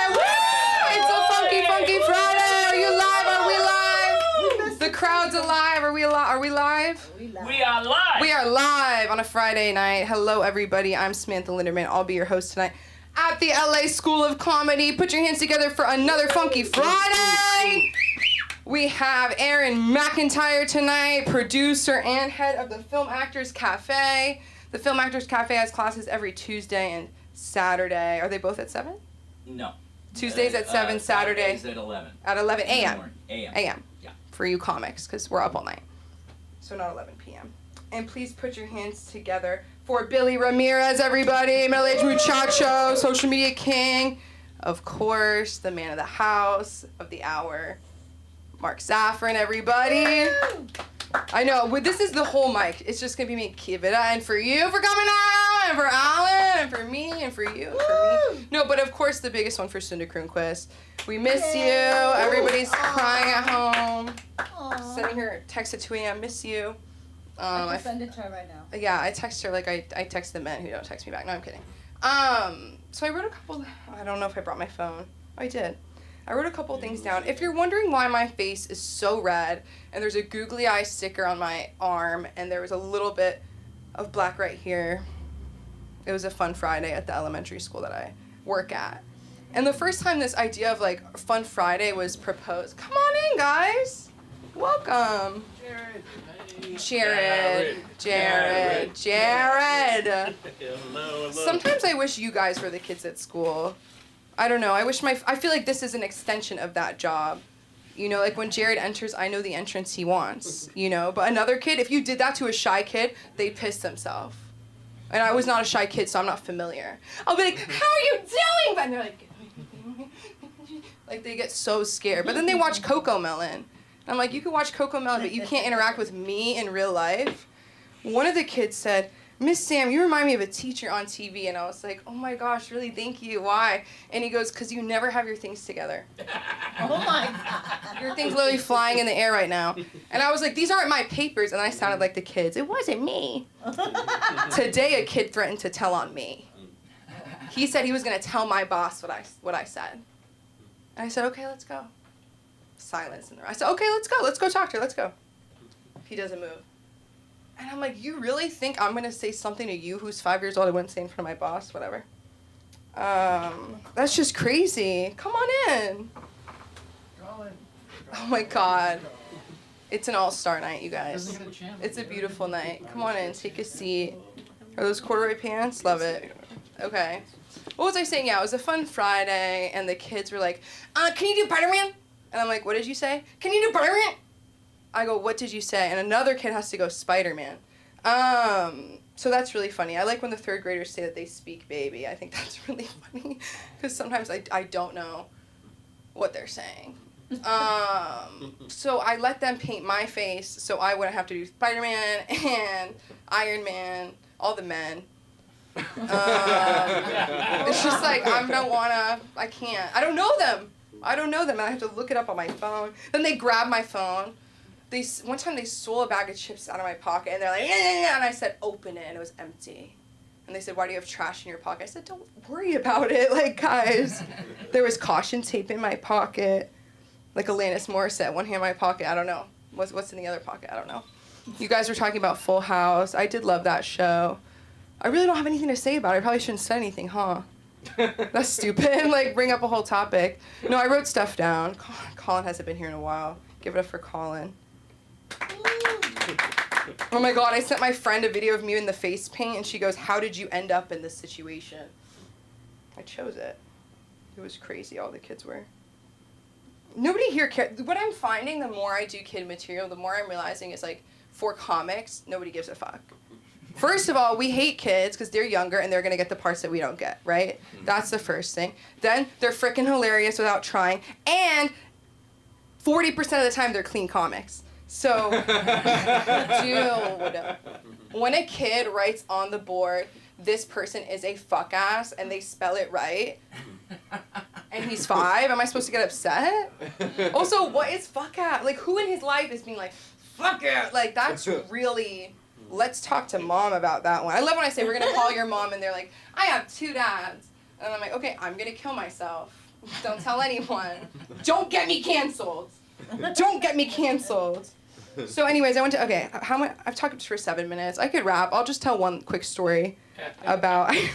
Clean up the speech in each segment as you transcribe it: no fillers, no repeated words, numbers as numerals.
It's a funky, funky Friday. Are you live? Are we live? The crowd's alive. Are we alive? Are we live? We are live. We are live on a Friday night. Hello, everybody. I'm Samantha Linderman. I'll be your host tonight at the LA School of Comedy. Put your hands together for another funky Friday. We have Aaron McIntyre tonight, producer and head of the Film Actors Cafe. The Film Actors Cafe has classes every Tuesday and Saturday. Are they both at 7? No. Tuesdays at 7, Saturdays at 11. at 11 a.m. A.M. Yeah. For you comics, because we're up all night. So not 11 p.m. And please put your hands together for Billy Ramirez, everybody. Middle-aged muchacho, social media king. Of course, the man of the house, of the hour. Mark Zafran, everybody. I know, this is the whole mic. It's just going to be me, Kivita, and for you for coming out, and for Alan, and for me, and for you, and for me. No, but of course the biggest one for Sunda Kronquist. We miss you. Everybody's crying at home. Sending her text at 2 a.m. Miss you. I can send it to her right now. Yeah, I text her like I text the men who don't text me back. No, I'm kidding. So I wrote a couple, I don't know if I brought my phone. I did. I wrote a couple things down. If you're wondering why my face is so red, and there's a googly eye sticker on my arm, and there was a little bit of black right here, it was a fun Friday at the elementary school that I work at. And the first time this idea of like Fun Friday was proposed, come on in, guys. Welcome. Jared. Hello. Sometimes I wish you guys were the kids at school. I don't know. I feel like this is an extension of that job. You know, like when Jared enters, I know the entrance he wants, you know? But another kid, if you did that to a shy kid, they'd piss themselves. And I was not a shy kid, so I'm not familiar. I'll be like, how are you doing? And they're like they get so scared. But then they watch Coco Melon. And I'm like, you can watch Coco Melon, but you can't interact with me in real life. One of the kids said, Miss Sam, you remind me of a teacher on TV. And I was like, oh my gosh, really, thank you, why? And he goes, because you never have your things together. Oh my God. Your thing's literally flying in the air right now. And I was like, these aren't my papers. And I sounded like the kids. It wasn't me. Today, a kid threatened to tell on me. He said he was going to tell my boss what I said. And I said, okay, let's go. Silence in the room. I said, okay, let's go. Let's go talk to her. Let's go. He doesn't move. And I'm like, you really think I'm going to say something to you who's 5 years old I wouldn't say in front of my boss? Whatever. That's just crazy. Come on in. Oh my God. It's an all-star night, you guys. It's a beautiful night. Come on in. Take a seat. Are those corduroy pants? Love it. Okay. What was I saying? Yeah, it was a fun Friday, and the kids were like, can you do Spider-Man? And I'm like, what did you say? Can you do Spider-Man? I go, what did you say? And another kid has to go Spider-Man. So that's really funny. I like when the third graders say that they speak baby. I think that's really funny because sometimes I don't know what they're saying. So I let them paint my face so I wouldn't have to do Spider-Man and Iron Man, all the men. It's just like, I can't. I don't know them, and I have to look it up on my phone. Then they grab my phone. One time they stole a bag of chips out of my pocket, and they're like, yeah, and I said, open it, and it was empty. And they said, why do you have trash in your pocket? I said, don't worry about it, like, guys. There was caution tape in my pocket, like Alanis Morissette, one hand in my pocket, I don't know. What's in the other pocket? I don't know. You guys were talking about Full House. I did love that show. I really don't have anything to say about it. I probably shouldn't say anything, huh? That's stupid. Like, bring up a whole topic. No, I wrote stuff down. Colin hasn't been here in a while. Give it up for Colin. Oh my God, I sent my friend a video of me in the face paint, and she goes, how did you end up in this situation? I chose it. It was crazy, all the kids were. Nobody here cares. What I'm finding, the more I do kid material, the more I'm realizing is, like, for comics, nobody gives a fuck. First of all, we hate kids because they're younger and they're going to get the parts that we don't get, right? That's the first thing. Then they're freaking hilarious without trying. And 40% of the time, they're clean comics. So, dude, when a kid writes on the board, this person is a fuck ass, and they spell it right, and he's 5, am I supposed to get upset? Also, what is fuck ass? Like, who in his life is being like, fuck it? Like, that's really, let's talk to mom about that one. I love when I say, we're going to call your mom, and they're like, I have 2 dads. And I'm like, okay, I'm going to kill myself. Don't tell anyone. Don't get me canceled. Don't get me canceled. So anyways, I went to, okay, I've talked for 7 minutes. I could rap. I'll just tell one quick story about, because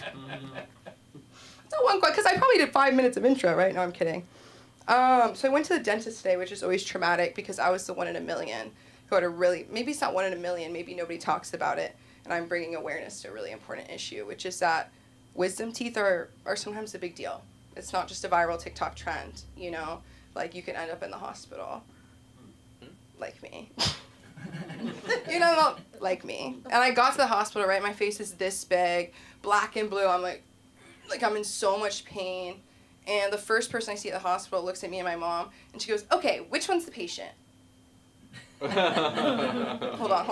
I probably did 5 minutes of intro, right? No, I'm kidding. So I went to the dentist today, which is always traumatic because I was the 1 in a million who had a really, maybe it's not 1 in a million, maybe nobody talks about it, and I'm bringing awareness to a really important issue, which is that wisdom teeth are sometimes a big deal. It's not just a viral TikTok trend, you know? Like, you can end up in the hospital. Like me. You know, like me. And I got to the hospital, right? My face is this big, black and blue. I'm like I'm in so much pain. And the first person I see at the hospital looks at me and my mom, and she goes, okay, which one's the patient? Hold on.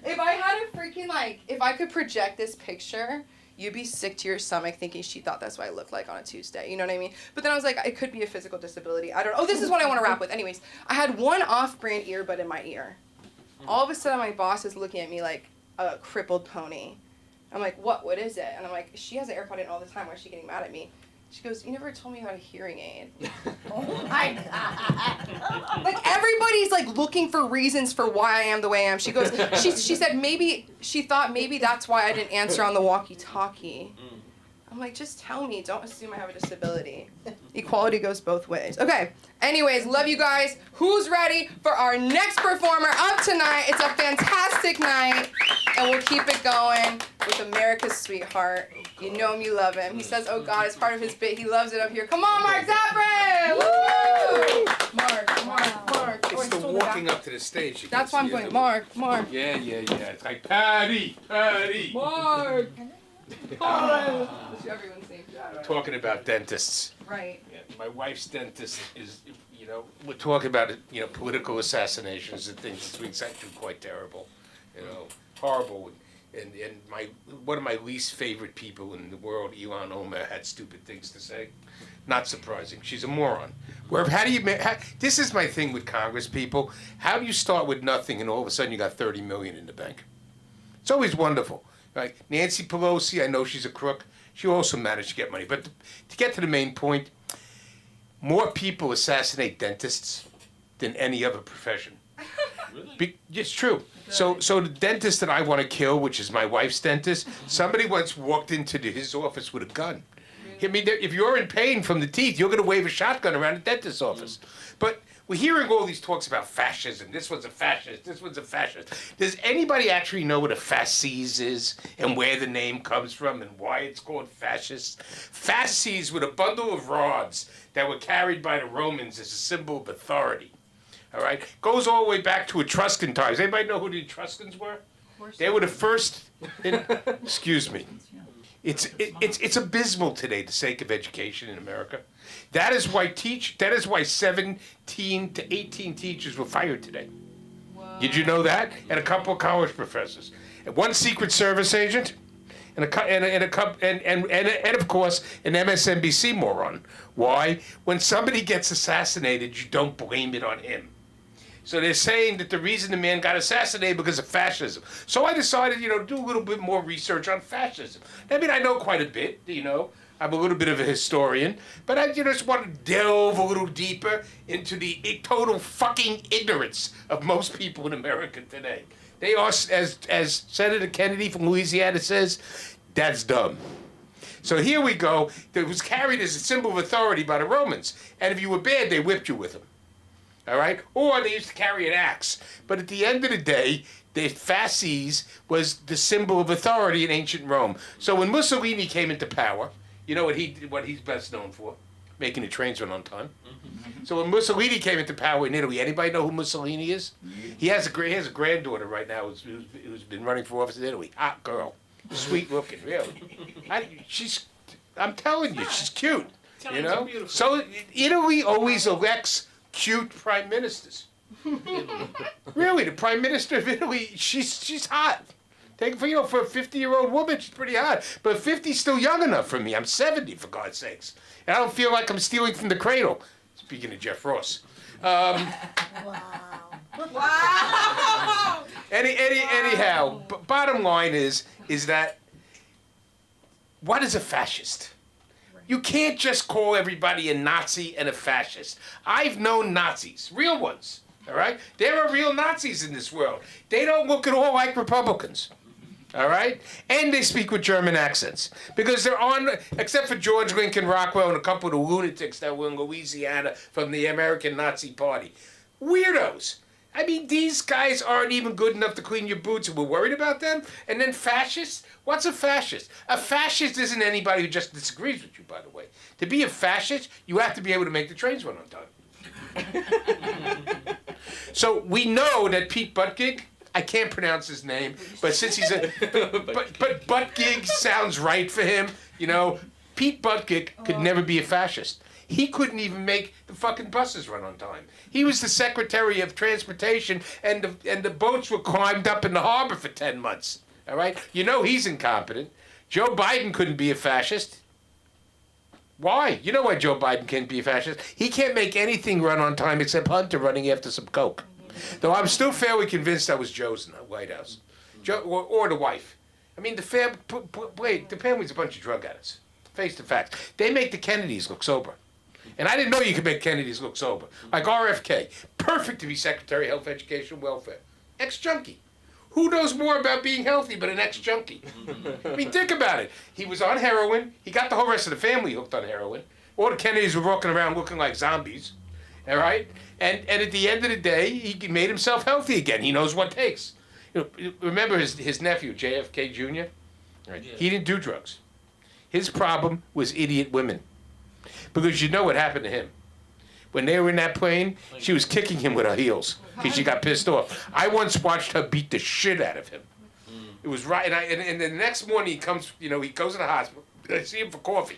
If I had a freaking, if I could project this picture, you'd be sick to your stomach thinking she thought that's what I looked like on a Tuesday. You know what I mean? But then I was like, it could be a physical disability. I don't know. Oh, this is what I want to rap with. Anyways, I had one off-brand earbud in my ear. All of a sudden, my boss is looking at me like a crippled pony. I'm like, what is it? And I'm like, she has an AirPod in all the time. Why is she getting mad at me? She goes, you never told me about a hearing aid. Oh my God. Like, everybody's like looking for reasons for why I am the way I am. She goes, she said she thought maybe that's why I didn't answer on the walkie-talkie. I'm like, just tell me. Don't assume I have a disability. Equality goes both ways. Okay. Anyways, love you guys. Who's ready for our next performer of tonight? It's a fantastic night, and we'll keep it going with America's sweetheart. You know him, you love him. He says, oh God, it's part of his bit. He loves it up here. Come on, Mark Zaprin! Woo! Mark. It's the walking up to the stage. That's why I'm going, Mark. Yeah. It's like, Patty. Mark. That's everyone's name. Talking about dentists. Right. Yeah, my wife's dentist is, we're talking about, political assassinations and things. This week's actually quite terrible, horrible. And one of my least favorite people in the world, Ilhan Omar, had stupid things to say. Not surprising. She's a moron. This is my thing with Congress people. How do you start with nothing and all of a sudden you got $30 million in the bank? It's always wonderful. Right? Nancy Pelosi, I know she's a crook. She also managed to get money. But to get to the main point, more people assassinate dentists than any other profession. Really? It's true. So the dentist that I want to kill, which is my wife's dentist, somebody once walked into his office with a gun. I mean, if you're in pain from the teeth, you're going to wave a shotgun around the dentist's office. But we're hearing all these talks about fascism. This one's a fascist. This one's a fascist. Does anybody actually know what a fasces is and where the name comes from and why it's called fascist? Fasces were a bundle of rods that were carried by the Romans as a symbol of authority. All right? Goes all the way back to Etruscan times. Anybody know who the Etruscans were? They were the first. Excuse me. It's abysmal today, the sake of education in America. That is why 17 to 18 teachers were fired today. Whoa. Did you know that? And a couple of college professors, and one Secret Service agent, and of course an MSNBC moron. Why? When somebody gets assassinated, you don't blame it on him. So they're saying that the reason the man got assassinated because of fascism. So I decided, to do a little bit more research on fascism. I mean, I know quite a bit, I'm a little bit of a historian, but I just want to delve a little deeper into the total fucking ignorance of most people in America today. They are, as Senator Kennedy from Louisiana says, that's dumb. So here we go. It was carried as a symbol of authority by the Romans. And if you were bad, they whipped you with them. All right? Or they used to carry an axe. But at the end of the day, the fasces was the symbol of authority in ancient Rome. So when Mussolini came into power, you know what he's best known for? Making the trains run on time. Mm-hmm. So when Mussolini came into power in Italy, anybody know who Mussolini is? He has a granddaughter right now who's been running for office in Italy. Hot girl. Sweet looking, really. I'm telling you, she's cute. So Italy always elects cute prime ministers. Really, the prime minister of Italy, she's hot. For a 50-year-old woman, she's pretty hot. But 50's still young enough for me. I'm 70, for God's sakes. And I don't feel like I'm stealing from the cradle. Speaking of Jeff Ross. Wow. Anyhow, bottom line is that what is a fascist? You can't just call everybody a Nazi and a fascist. I've known Nazis, real ones, all right? There are real Nazis in this world. They don't look at all like Republicans, all right? And they speak with German accents because they're on, except for George Lincoln Rockwell and a couple of the lunatics that were in Louisiana from the American Nazi Party. Weirdos. I mean, these guys aren't even good enough to clean your boots, and we're worried about them? And then fascists? What's a fascist? A fascist isn't anybody who just disagrees with you, by the way. To be a fascist, you have to be able to make the trains run on time. So we know that Pete Buttigieg, I can't pronounce his name, but since he's a... But Buttigieg sounds right for him. You know, Pete Buttigieg could never be a fascist. He couldn't even make the fucking buses run on time. He was the Secretary of Transportation, and the boats were climbed up in the harbor for 10 months. All right? You know he's incompetent. Joe Biden couldn't be a fascist. Why? You know why Joe Biden can't be a fascist? He can't make anything run on time except Hunter running after some coke. Though I'm still fairly convinced that was Joe's in the White House. Joe, or the wife. I mean, the family's a bunch of drug addicts. Face the facts. They make the Kennedys look sober. And I didn't know you could make Kennedys look sober. Like RFK, perfect to be Secretary of Health, Education, and Welfare. Ex-junkie. Who knows more about being healthy but an ex-junkie? I mean, think about it. He was on heroin. He got the whole rest of the family hooked on heroin. All the Kennedys were walking around looking like zombies. All right? And at the end of the day, he made himself healthy again. He knows what it takes. You know, remember his nephew, JFK Jr.? Right? Yeah. He didn't do drugs. His problem was idiot women. Because you know what happened to him. When they were in that plane, she was kicking him with her heels because she got pissed off. I once watched her beat the shit out of him. It was right, and the next morning he comes, you know, he goes to the hospital. I see him for coffee,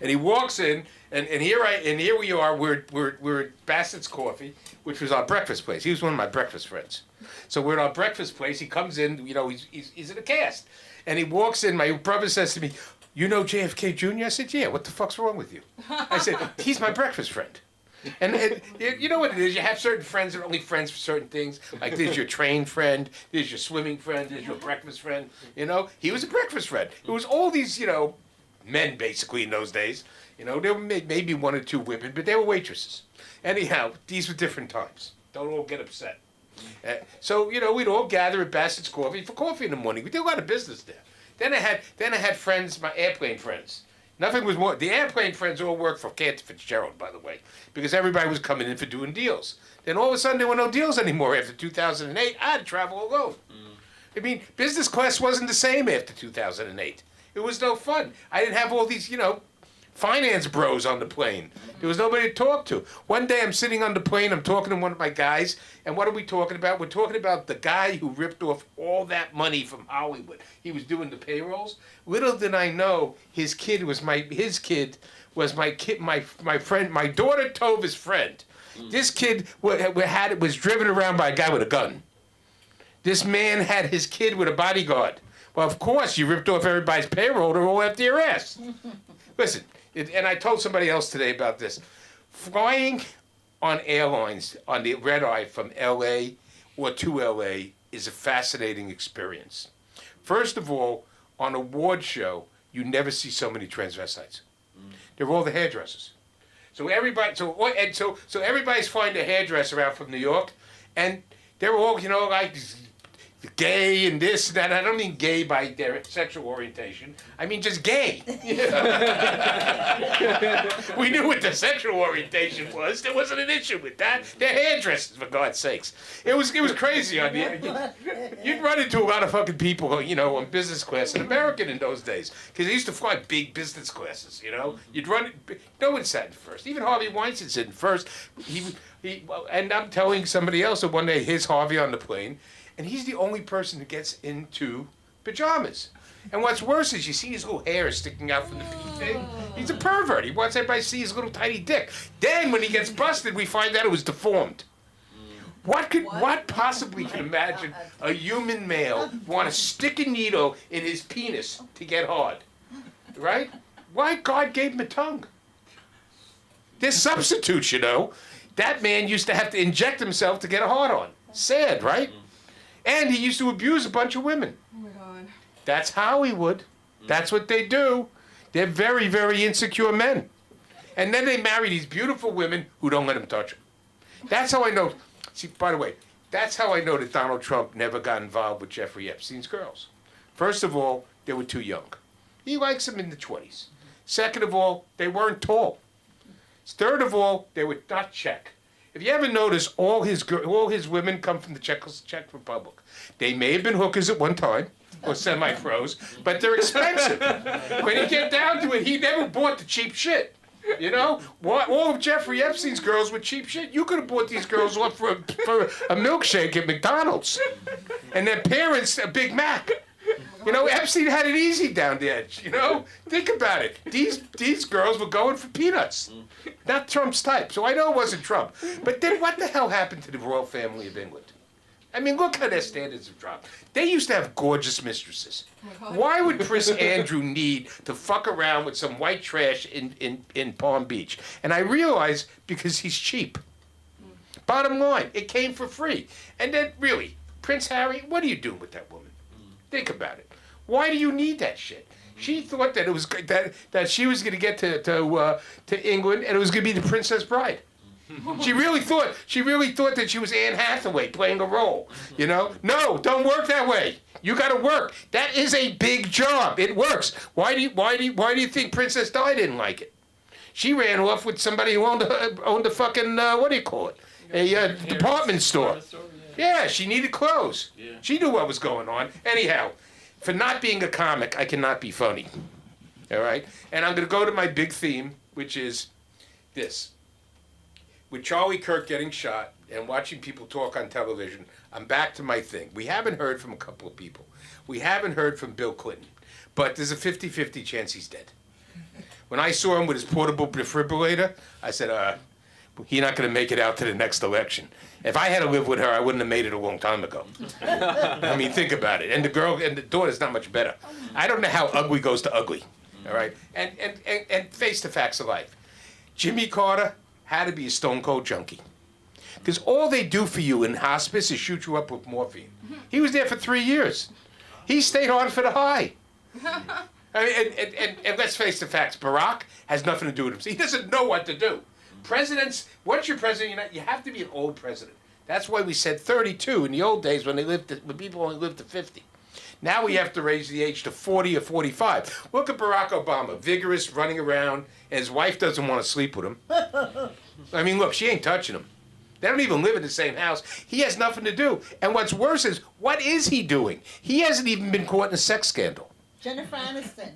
and he walks in, and here we are. We're at Bassett's Coffee, which was our breakfast place. He was one of my breakfast friends. So we're at our breakfast place. He comes in, you know, he's in a cast, and he walks in. My brother says to me, "You know JFK Jr.?" I said, "Yeah, what the fuck's wrong with you?" I said, "He's my breakfast friend." And you know what it is? You have certain friends that are only friends for certain things. Like there's your train friend, there's your swimming friend, there's your breakfast friend. You know, he was a breakfast friend. It was all these, you know, men basically in those days. You know, there were maybe one or two women, but they were waitresses. Anyhow, these were different times. Don't all get upset. So, you know, we'd all gather at Bassett's Coffee for coffee in the morning. We did a lot of business there. Then I had friends, my airplane friends. Nothing was more. The airplane friends all worked for Cantor Fitzgerald, by the way, because everybody was coming in for doing deals. Then all of a sudden there were no deals anymore after 2008. I had to travel alone. I mean, business class wasn't the same after 2008. It was no fun. I didn't have all these, you know, finance bros on the plane. There was nobody to talk to. One day I'm sitting on the plane, I'm talking to one of my guys, and what are we talking about? We're talking about the guy who ripped off all that money from Hollywood. He was doing the payrolls. Little did I know his kid was my friend, my daughter Tova's friend. This kid was driven around by a guy with a gun. This man had his kid with a bodyguard. Well, of course, you ripped off everybody's payroll, they're all after your ass. Listen, and I told somebody else today about this. Flying on airlines on the red eye from L.A. or to L.A. is a fascinating experience. First of all, on a award show, you never see so many transvestites. They're all the hairdressers. So everybody's flying a hairdresser out from New York, and they're all, you know, like gay and this and that. I don't mean gay by their sexual orientation. I mean just gay. We knew what the sexual orientation was. There wasn't an issue with that. They're hairdressers, for God's sakes. It was crazy on the. You'd run into a lot of fucking people, you know, on business class in American in those days, because they used to fly big business classes. You know, you'd run. No one sat in first. Even Harvey Weinstein sat in first. And I'm telling somebody else that one day his Harvey on the plane. And he's the only person who gets into pajamas. And what's worse is you see his little hair sticking out from the pee thing. He's a pervert. He wants everybody to see his little tiny dick. Then when he gets busted, we find out it was deformed. What possibly can imagine a human male want to stick a needle in his penis to get hard? Right? Why God gave him a tongue? There's substitutes, you know. That man used to have to inject himself to get a hard on. Sad, right? And he used to abuse a bunch of women. Oh my God. That's Hollywood. That's what they do. They're very, very insecure men. And then they marry these beautiful women who don't let them touch them. That's how I know. See, by the way, that's how I know that Donald Trump never got involved with Jeffrey Epstein's girls. First of all, they were too young. He likes them in the 20s. Second of all, they weren't tall. Third of all, they were not Czech. If you ever notice, all his women come from the Czech Republic. They may have been hookers at one time, or semi-pros, but they're expensive. When you get down to it, he never bought the cheap shit. You know, all of Jeffrey Epstein's girls were cheap shit. You could have bought these girls off for a milkshake at McDonald's, and their parents a Big Mac. You know, Epstein had it easy down there. You know, think about it. These girls were going for peanuts, not Trump's type. So I know it wasn't Trump. But then, what the hell happened to the royal family of England? I mean, look how their standards have dropped. They used to have gorgeous mistresses. Why would Prince Andrew need to fuck around with some white trash in Palm Beach? And I realize because he's cheap. Bottom line, it came for free. And then, really, Prince Harry, what are you doing with that woman? Think about it. Why do you need that shit? She thought that it was that she was going to get to England and it was going to be the Princess Bride. She really thought that she was Anne Hathaway playing a role. You know? No, don't work that way. You got to work. That is a big job. It works. Why do you think Princess Di didn't like it? She ran off with somebody who owned a fucking what do you call it? A department store. Yeah, she needed clothes. Yeah. She knew what was going on. Anyhow, for not being a comic, I cannot be funny. All right? And I'm going to go to my big theme, which is this. With Charlie Kirk getting shot and watching people talk on television, I'm back to my thing. We haven't heard from a couple of people. We haven't heard from Bill Clinton. But there's a 50-50 chance he's dead. When I saw him with his portable defibrillator, I said, he's not going to make it out to the next election. If I had to live with her, I wouldn't have made it a long time ago. I mean, think about it. And the girl and the daughter's not much better. I don't know how ugly goes to ugly. All right? And face the facts of life. Jimmy Carter had to be a stone cold junkie. Because all they do for you in hospice is shoot you up with morphine. He was there for 3 years. He stayed on for the high. I mean, and let's face the facts. Barack has nothing to do with him. He doesn't know what to do. Presidents, once you're president, you have to be an old president. That's why we said 32 in the old days when people only lived to 50. Now we have to raise the age to 40 or 45. Look at Barack Obama, vigorous, running around, and his wife doesn't want to sleep with him. I mean, look, she ain't touching him. They don't even live in the same house. He has nothing to do. And what's worse is, what is he doing? He hasn't even been caught in a sex scandal. Jennifer Aniston.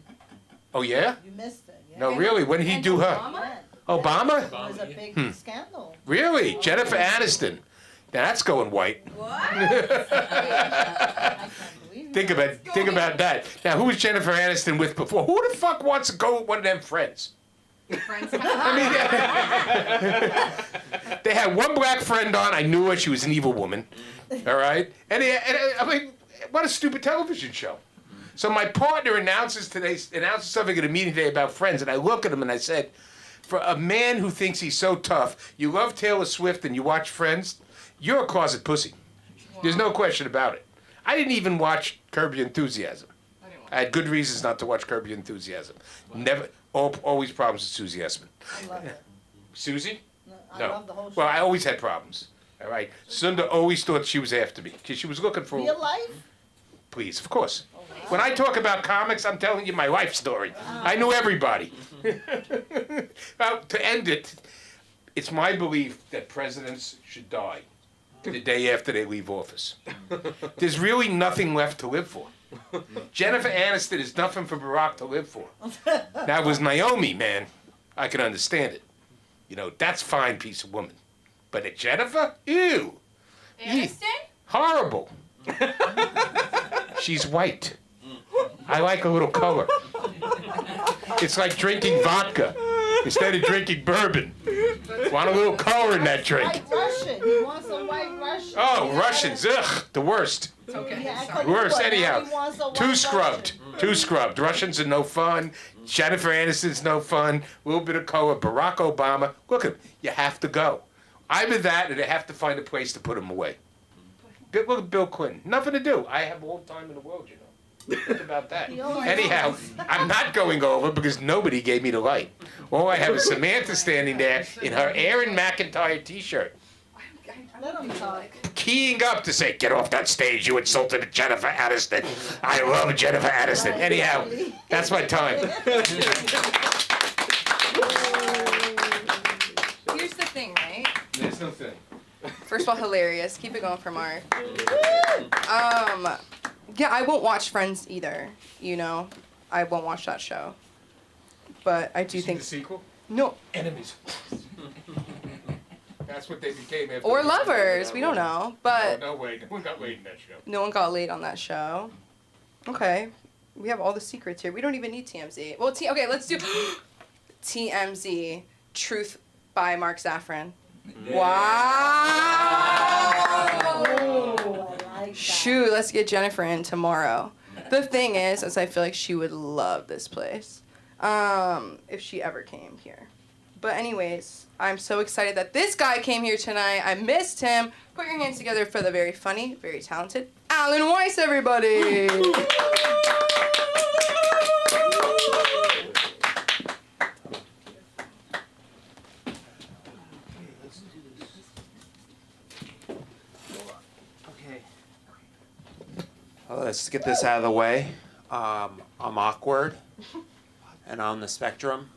Oh, yeah? You missed it. Yeah. No, really? When did he do her? Yeah. Obama? It was a big scandal. Really? Jennifer Aniston. Now that's going white. What? I can't believe Think about that. Now, who was Jennifer Aniston with before? Who the fuck wants to go with one of them friends? I mean, they had one black friend on. I knew her. She was an evil woman. All right? And I mean, what a stupid television show. So my partner announces something at a meeting today about Friends, and I look at him and I said, for a man who thinks he's so tough, you love Taylor Swift and you watch Friends, you're a closet pussy. Wow. There's no question about it. I didn't even watch Curb Your Enthusiasm. I had good reasons not to watch Curb Your Enthusiasm. Wow. Never, always problems with Susie Essman. I love it. Susie? No, I love the whole show. Well, I always had problems. All right. Sunda always thought she was after me because she was looking for. Real life? Please, of course. Oh, wow. When I talk about comics, I'm telling you my life story. Wow. I knew everybody. Well, to end it, it's my belief that presidents should die the day after they leave office. There's really nothing left to live for. Jennifer Aniston is nothing for Barack to live for. That was Naomi, man. I can understand it. You know, that's a fine piece of woman. But at Jennifer? Ew. Aniston? Horrible. She's white. I like a little color. It's like drinking vodka instead of drinking bourbon. Want a little color in that drink. White Russian. He wants a white Russian. Oh, Russians. Ugh, the worst. It's okay. Yeah, Worst, anyhow. Too scrubbed. Russian. Too scrubbed. Russians are no fun. Jennifer Aniston's no fun. A little bit of color. Barack Obama. Look at him. You have to go. Either that or they have to find a place to put him away. Look at Bill Clinton. Nothing to do. I have all the time in the world, you know. Think about that. He always Anyhow, I'm not going over because nobody gave me the light. All I have is Samantha standing there in her Aaron McIntyre t-shirt, Let him talk. keying up to say, "Get off that stage, you insulted Jennifer Aniston. I love Jennifer Aniston." Anyhow, that's my time. Here's the thing, right? There's no thing. First of all, hilarious. Keep it going for Mark. Yeah, I won't watch Friends either. You know, I won't watch that show. But I do think the sequel? no, Enemies. That's what they became after. or the- lovers. We don't know, but No way. No one got laid in that show. no one got laid on that show. Okay, we have all the secrets here. We don't even need TMZ. Well, okay, let's do TMZ. Truth by Mark Zaffron. Wow. Oh, I like that. Shoot, let's get Jennifer in tomorrow. The thing is I feel like she would love this place, if she ever came here. But anyways, I'm so excited that this guy came here tonight. I missed him. Put your hands together for the very funny, very talented Alan Weiss, everybody. Okay. Well, let's get this out of the way. I'm awkward and on the spectrum.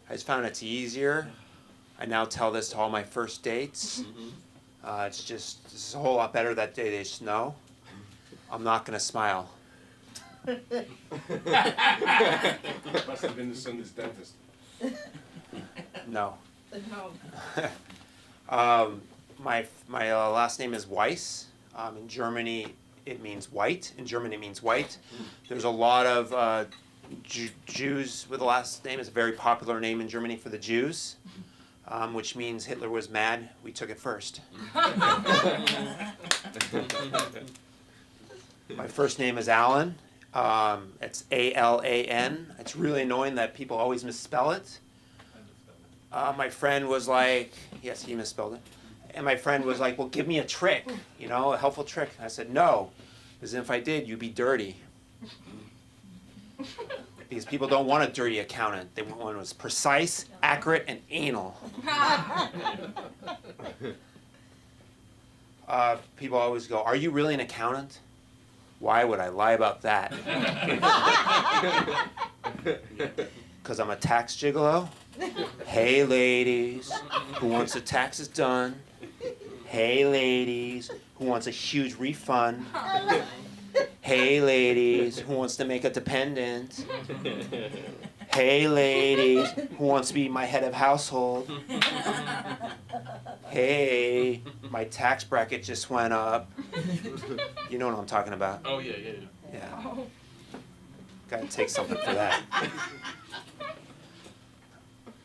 I just found it's easier. I now tell this to all my first dates. It's a whole lot better that day they snow. I'm not gonna smile. Must have been the son's dentist. No. No. My last name is Weiss. In Germany, it means white. In German, it means white. There's a lot of Jews with the last name. It's a very popular name in Germany for the Jews, which means Hitler was mad. We took it first. My first name is Alan. It's A-L-A-N. It's really annoying that people always misspell it. My friend was like, yes, he misspelled it. And my friend was like, well, give me a trick, a helpful trick. And I said, no, because if I did, you'd be dirty. Because people don't want a dirty accountant. They want one who's precise, accurate, and anal. People always go, are you really an accountant? Why would I lie about that? Because I'm a tax gigolo? Hey ladies, who wants the taxes done? Hey ladies, who wants a huge refund? Hey ladies, who wants to make a dependent? Hey ladies, who wants to be my head of household? Hey, my tax bracket just went up. You know what I'm talking about. Oh, yeah. Yeah. Gotta take something for that.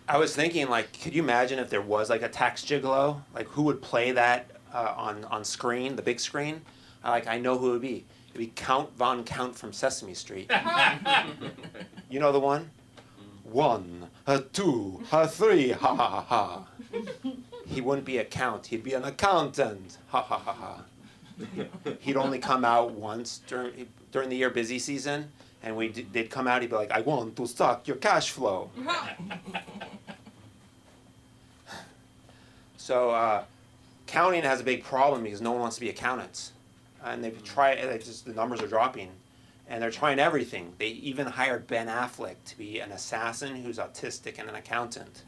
I was thinking, could you imagine if there was a tax gigolo? Who would play that on screen, the big screen? I know who it would be. It'd be Count Von Count from Sesame Street. You know the one? 1, 2, 3, ha ha ha ha. He wouldn't be a count, he'd be an accountant. Ha ha ha ha. He'd only come out once during the year busy season, and they'd come out, he'd be like, I want to suck your cash flow. So counting has a big problem because no one wants to be accountants. And they've tried, the numbers are dropping. And they're trying everything. They even hired Ben Affleck to be an assassin who's autistic and an accountant.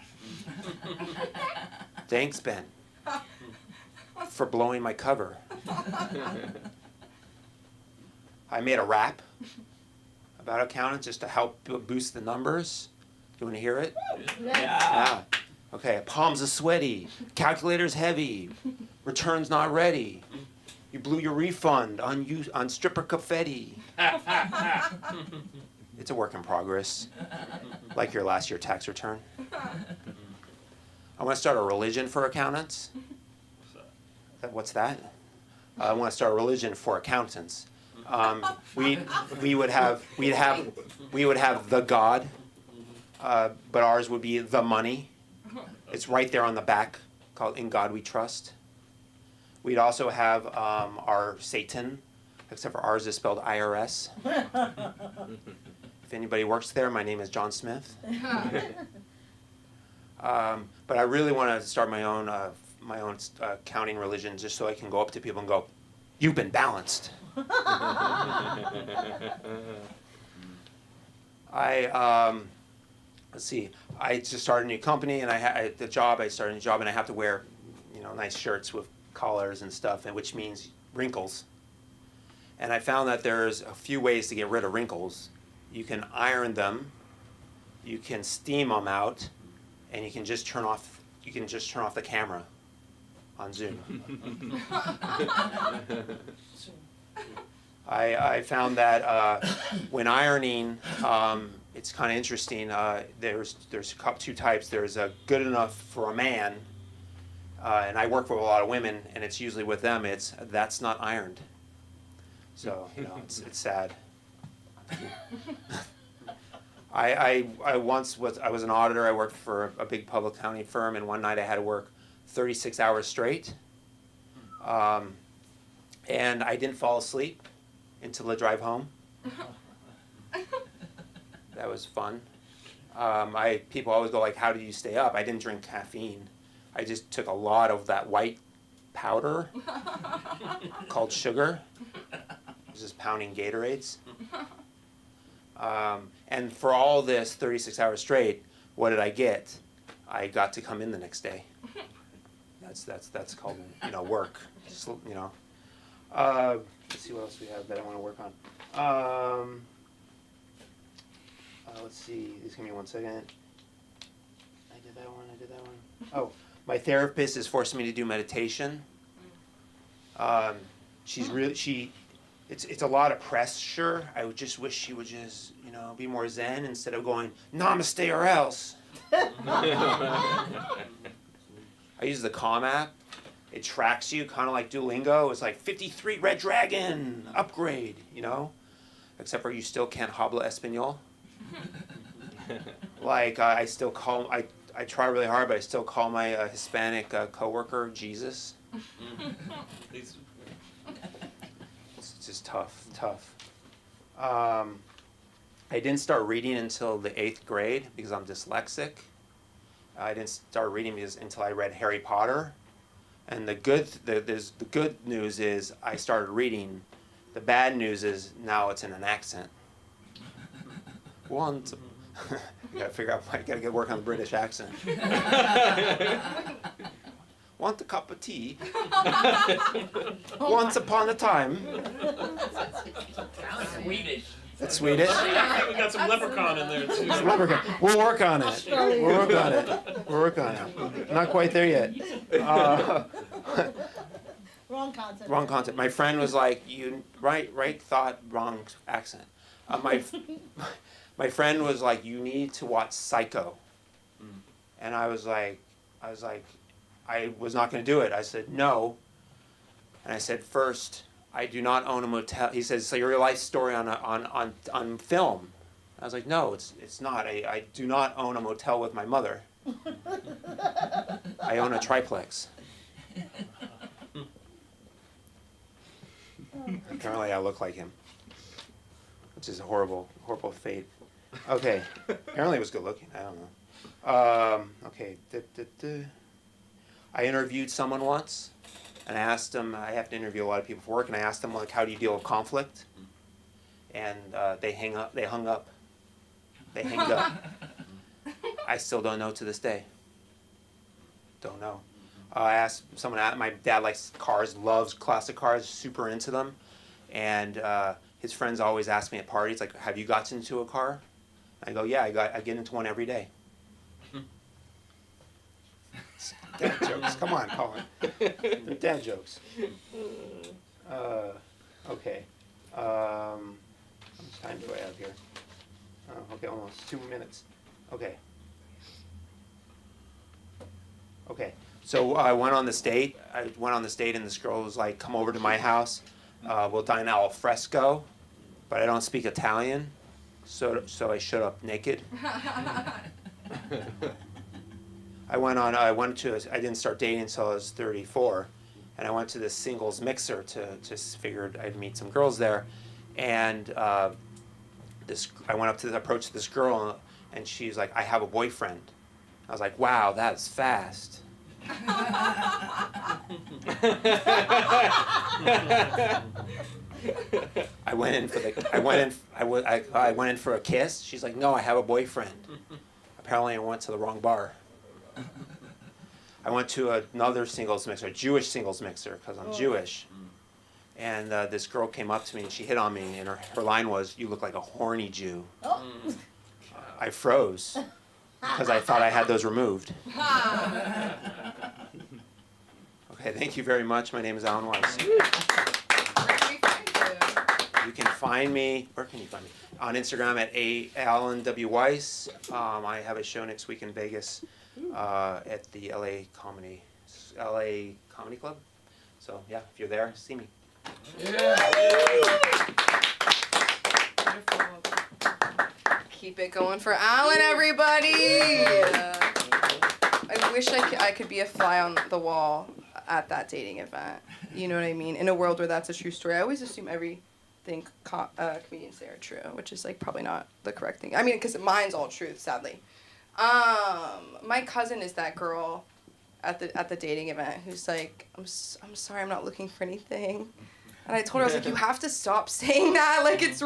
Thanks, Ben, for blowing my cover. I made a rap about accountants just to help boost the numbers. Do you want to hear it? Yeah. Okay, palms are sweaty, calculator's heavy, returns not ready. You blew your refund on stripper confetti. It's a work in progress, like your last year tax return. I want to start a religion for accountants. What's that? I want to start a religion for accountants. We would have the God, but ours would be the money. It's right there on the back, called In God We Trust. We'd also have our Satan, except for ours is spelled IRS. If anybody works there, my name is John Smith. But I really want to start my own counting religion, just so I can go up to people and go, "You've been balanced." Let's see. I just started a new company, and I started a new job, and I have to wear, nice shirts with collars and stuff, and which means wrinkles. And I found that there's a few ways to get rid of wrinkles. You can iron them, you can steam them out, and you can just turn off the camera on Zoom. I found that when ironing, it's kind of interesting. There's two types. There's a good enough for a man, and I work with a lot of women, and it's usually with them. That's not ironed. So it's sad. I was an auditor. I worked for a big public accounting firm, and one night I had to work 36 hours straight, and I didn't fall asleep until the drive home. That was fun. People always go like, "How do you stay up?" I didn't drink caffeine. I just took a lot of that white powder called sugar. I was just pounding Gatorades. And for all this 36 hours straight, what did I get? I got to come in the next day. That's called work. Just, let's see what else we have that I want to work on. Let's see. Just give me 1 second. I did that one. Oh, my therapist is forcing me to do meditation. It's a lot of pressure. I just wish she would just, be more zen instead of going, "Namaste or else." I use the Calm app. It tracks you, kind of like Duolingo. It's like 53 Red Dragon upgrade, except for you still can't habla español. Like I try really hard, but I still call my Hispanic coworker Jesus. It's just tough. I didn't start reading until the 8th grade because I'm dyslexic. I didn't start reading until I read Harry Potter. And the good news is I started reading. The bad news is now it's in an accent. I gotta figure out. I gotta get work on the British accent. Want a cup of tea? Once upon a time. Swedish. That's Swedish. I think we got some leprechaun in there too. Leprechaun. We'll work on it. We'll work on it. Not quite there yet. Wrong concept. Wrong concept. My friend was like, "You right thought, wrong accent." My friend was like, "You need to watch Psycho," and I was like, I was not going to do it. I said no, and I said, "First, I do not own a motel." He says, "So your life story on film?" I was like, "No, it's not. I do not own a motel with my mother. I own a triplex." Apparently, I look like him, which is a horrible fate. Okay, apparently it was good looking. I don't know. Okay. I interviewed someone once, and I asked them. I have to interview a lot of people for work, and I asked them like, "How do you deal with conflict?" And they hung up. They hanged up. I still don't know to this day. Don't know. I asked someone. My dad likes cars, loves classic cars, super into them, and his friends always ask me at parties like, "Have you gotten into a car?" I go, "Yeah, I get into one every day." Dad jokes. Come on, Colin. They're dad jokes. Okay. How much time do I have here? Okay, almost 2 minutes. Okay. So I went on this date. And this girl was like, "Come over to my house. We'll dine al fresco," but I don't speak Italian, so I showed up naked. I didn't start dating until I was 34, and I went to this singles mixer to just figured I'd meet some girls there, and I went up to approach this girl, and she's like, "I have a boyfriend." I was like, "Wow, that's fast." I went in for a kiss. She's like, "No, I have a boyfriend." Apparently, I went to the wrong bar. I went to another singles mixer, a Jewish singles mixer, because I'm Jewish. And this girl came up to me and she hit on me, and her line was, "You look like a horny Jew." I froze because I thought I had those removed. Okay, thank you very much. My name is Alan Weiss. Where can we find you? You can find me, where can you find me? On Instagram at Alan W. Weiss. I have a show next week in Vegas at the LA Comedy Club. So yeah, if you're there, see me. Keep it going for Alan, everybody. I wish I could be a fly on the wall at that dating event. You know what I mean? In a world where that's a true story. I always assume everything comedians say are true, which is like probably not the correct thing. I mean, because mine's all truth, sadly. My cousin is that girl at the dating event who's like, I'm sorry, I'm not looking for anything. And I told her, I was like, you have to stop saying that. Like, it's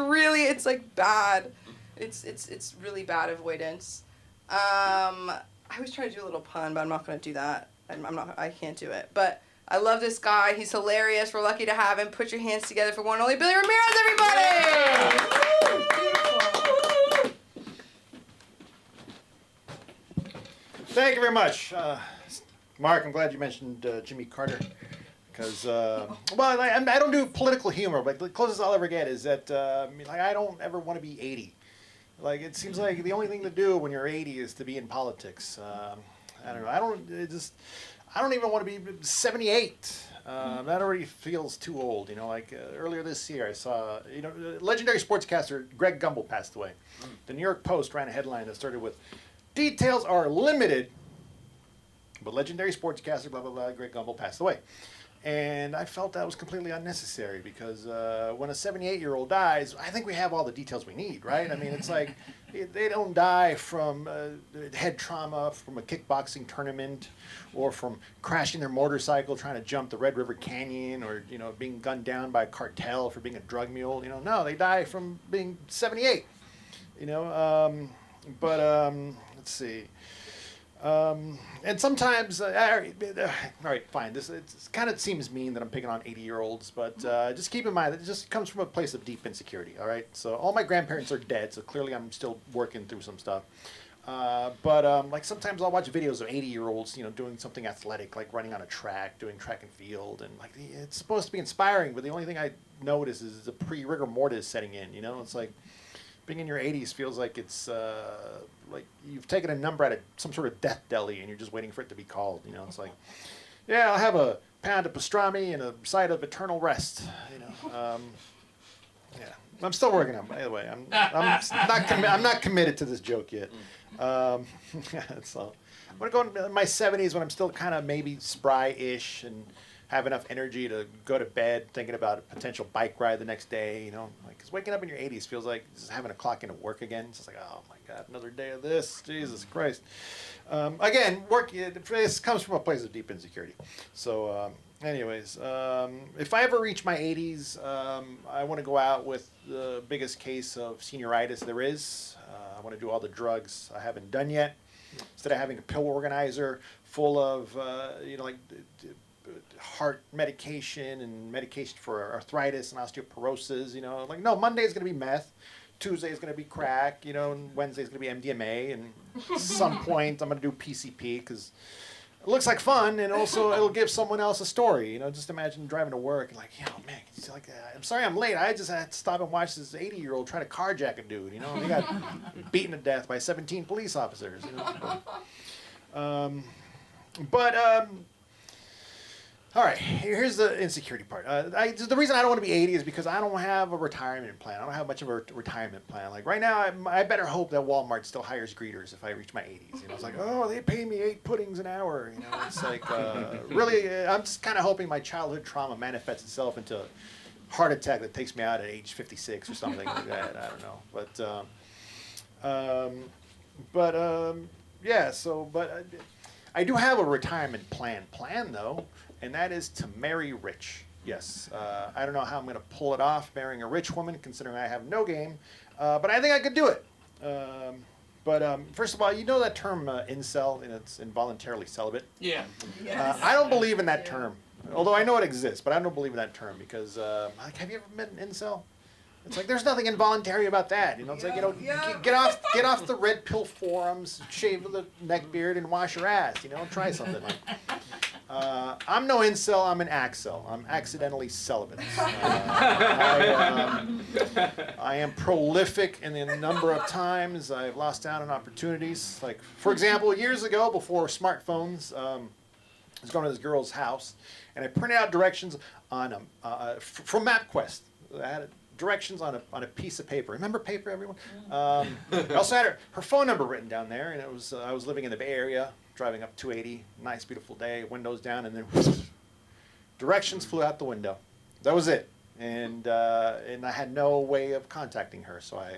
like bad. It's really bad avoidance. I was trying to do a little pun, but I'm not going to do that. I can't do it. But I love this guy. He's hilarious. We're lucky to have him. Put your hands together for one and only Billy Ramirez, everybody! Thank you very much. Mark, I'm glad you mentioned Jimmy Carter. Because, I don't do political humor, but the closest I'll ever get is that, I don't ever want to be 80. Like, it seems like the only thing to do when you're 80 is to be in politics. I don't know. I don't even want to be 78. That already feels too old. Earlier this year I saw, legendary sportscaster Greg Gumbel passed away. The New York Post ran a headline that started with, "Details are limited, but legendary sportscaster, blah, blah, blah, Greg Gumbel passed away." And I felt that was completely unnecessary because when a 78-year-old dies, I think we have all the details we need, right? I mean, it's like they don't die from head trauma from a kickboxing tournament or from crashing their motorcycle trying to jump the Red River Canyon or, being gunned down by a cartel for being a drug mule. No, they die from being 78, let's see. And sometimes, all right, fine. This it kind of seems mean that I'm picking on 80-year-olds, but just keep in mind that it just comes from a place of deep insecurity. All right, so all my grandparents are dead, so clearly I'm still working through some stuff. Like sometimes I'll watch videos of 80-year-olds, doing something athletic, like running on a track, doing track and field, and like it's supposed to be inspiring, but the only thing I notice is the pre-rigor mortis setting in. It's like being in your 80s feels like it's like you've taken a number out of some sort of death deli and you're just waiting for it to be called. It's like, yeah, I'll have a pound of pastrami and a side of eternal rest. Yeah, I'm still working on it, by the way. I'm not committed to this joke yet. So I'm gonna go in my 70s when I'm still kind of maybe spry-ish and have enough energy to go to bed thinking about a potential bike ride the next day, because waking up in your 80s feels like just having to clock into work again. It's just like, oh my God, another day of this, Jesus Christ. Again, this comes from a place of deep insecurity. So anyways, if I ever reach my 80s, I want to go out with the biggest case of senioritis there is. I want to do all the drugs I haven't done yet. Instead of having a pill organizer full of, heart medication and medication for arthritis and osteoporosis, no, Monday is going to be meth, Tuesday is going to be crack, and Wednesday is going to be MDMA, and at some point I'm going to do PCP because it looks like fun, and also it'll give someone else a story, just imagine driving to work and like, man, I'm sorry I'm late, I just had to stop and watch this 80-year-old try to carjack a dude, he got beaten to death by 17 police officers, All right, here's the insecurity part. The reason I don't want to be 80 is because I don't have a retirement plan. I don't have much of a retirement plan. Like right now, I better hope that Walmart still hires greeters if I reach my 80s. You know, it's like, oh, they pay me 8 puddings an hour. You know, it's like really, I'm just kind of hoping my childhood trauma manifests itself into a heart attack that takes me out at age 56 or something like that. I don't know, yeah. So, I do have a retirement plan though. And that is to marry rich. Yes. I don't know how I'm going to pull it off, marrying a rich woman, considering I have no game. But I think I could do it. First of all, you know that term incel, and it's involuntarily celibate? Yeah. I don't believe in that term. Although I know it exists, but I don't believe in that term because, have you ever met an incel? It's like there's nothing involuntary about that. You know, it's like, you know, get off the red pill forums, shave the neck beard, and wash your ass. You know, try something like. I'm no incel, I'm an accel. I'm accidentally celibate. I am prolific in the number of times I've lost out on opportunities. Like, for example, years ago, before smartphones, I was going to this girl's house, and I printed out directions on from MapQuest. I had directions on a piece of paper. Remember paper, everyone? I also had her phone number written down there, and it was I was living in the Bay Area, driving up 280, nice beautiful day, windows down, and then directions flew out the window. That was it, and I had no way of contacting her, so I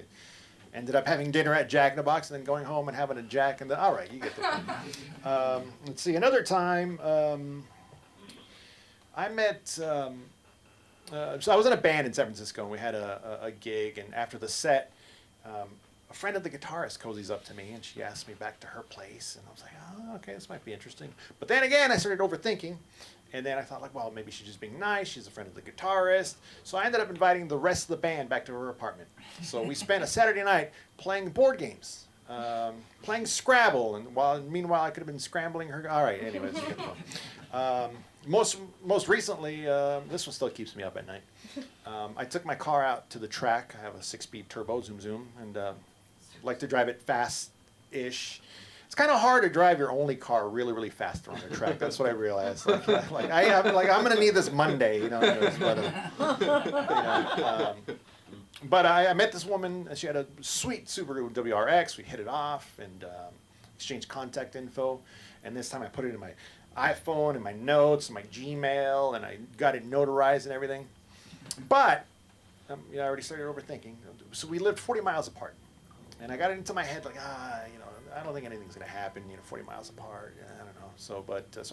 ended up having dinner at Jack in the Box, and then going home and having a Jack in the. All right, you get the point. Let's see, another time I met. So I was in a band in San Francisco, and we had a gig, and after the set, a friend of the guitarist cozies up to me, and she asked me back to her place, and I was like, oh, okay, this might be interesting. But then again, I started overthinking, and then I thought, like, well, maybe she's just being nice, she's a friend of the guitarist. So I ended up inviting the rest of the band back to her apartment. So we spent a Saturday night playing board games, playing Scrabble, and meanwhile I could have been scrambling her. All right, anyways, you get the point. Most recently, this one still keeps me up at night. I took my car out to the track. I have a 6-speed turbo, zoom, and like to drive it fast-ish. It's kind of hard to drive your only car really, really fast around the track. That's what I realized. I'm gonna need this Monday, you know. But I met this woman, and she had a sweet Subaru WRX. We hit it off and exchanged contact info. And this time I put it in my iPhone and my notes and my Gmail, and I got it notarized and everything. But I already started overthinking. So we lived 40 miles apart, and I got it into my head like, I don't think anything's gonna happen. 40 miles apart. I don't know. So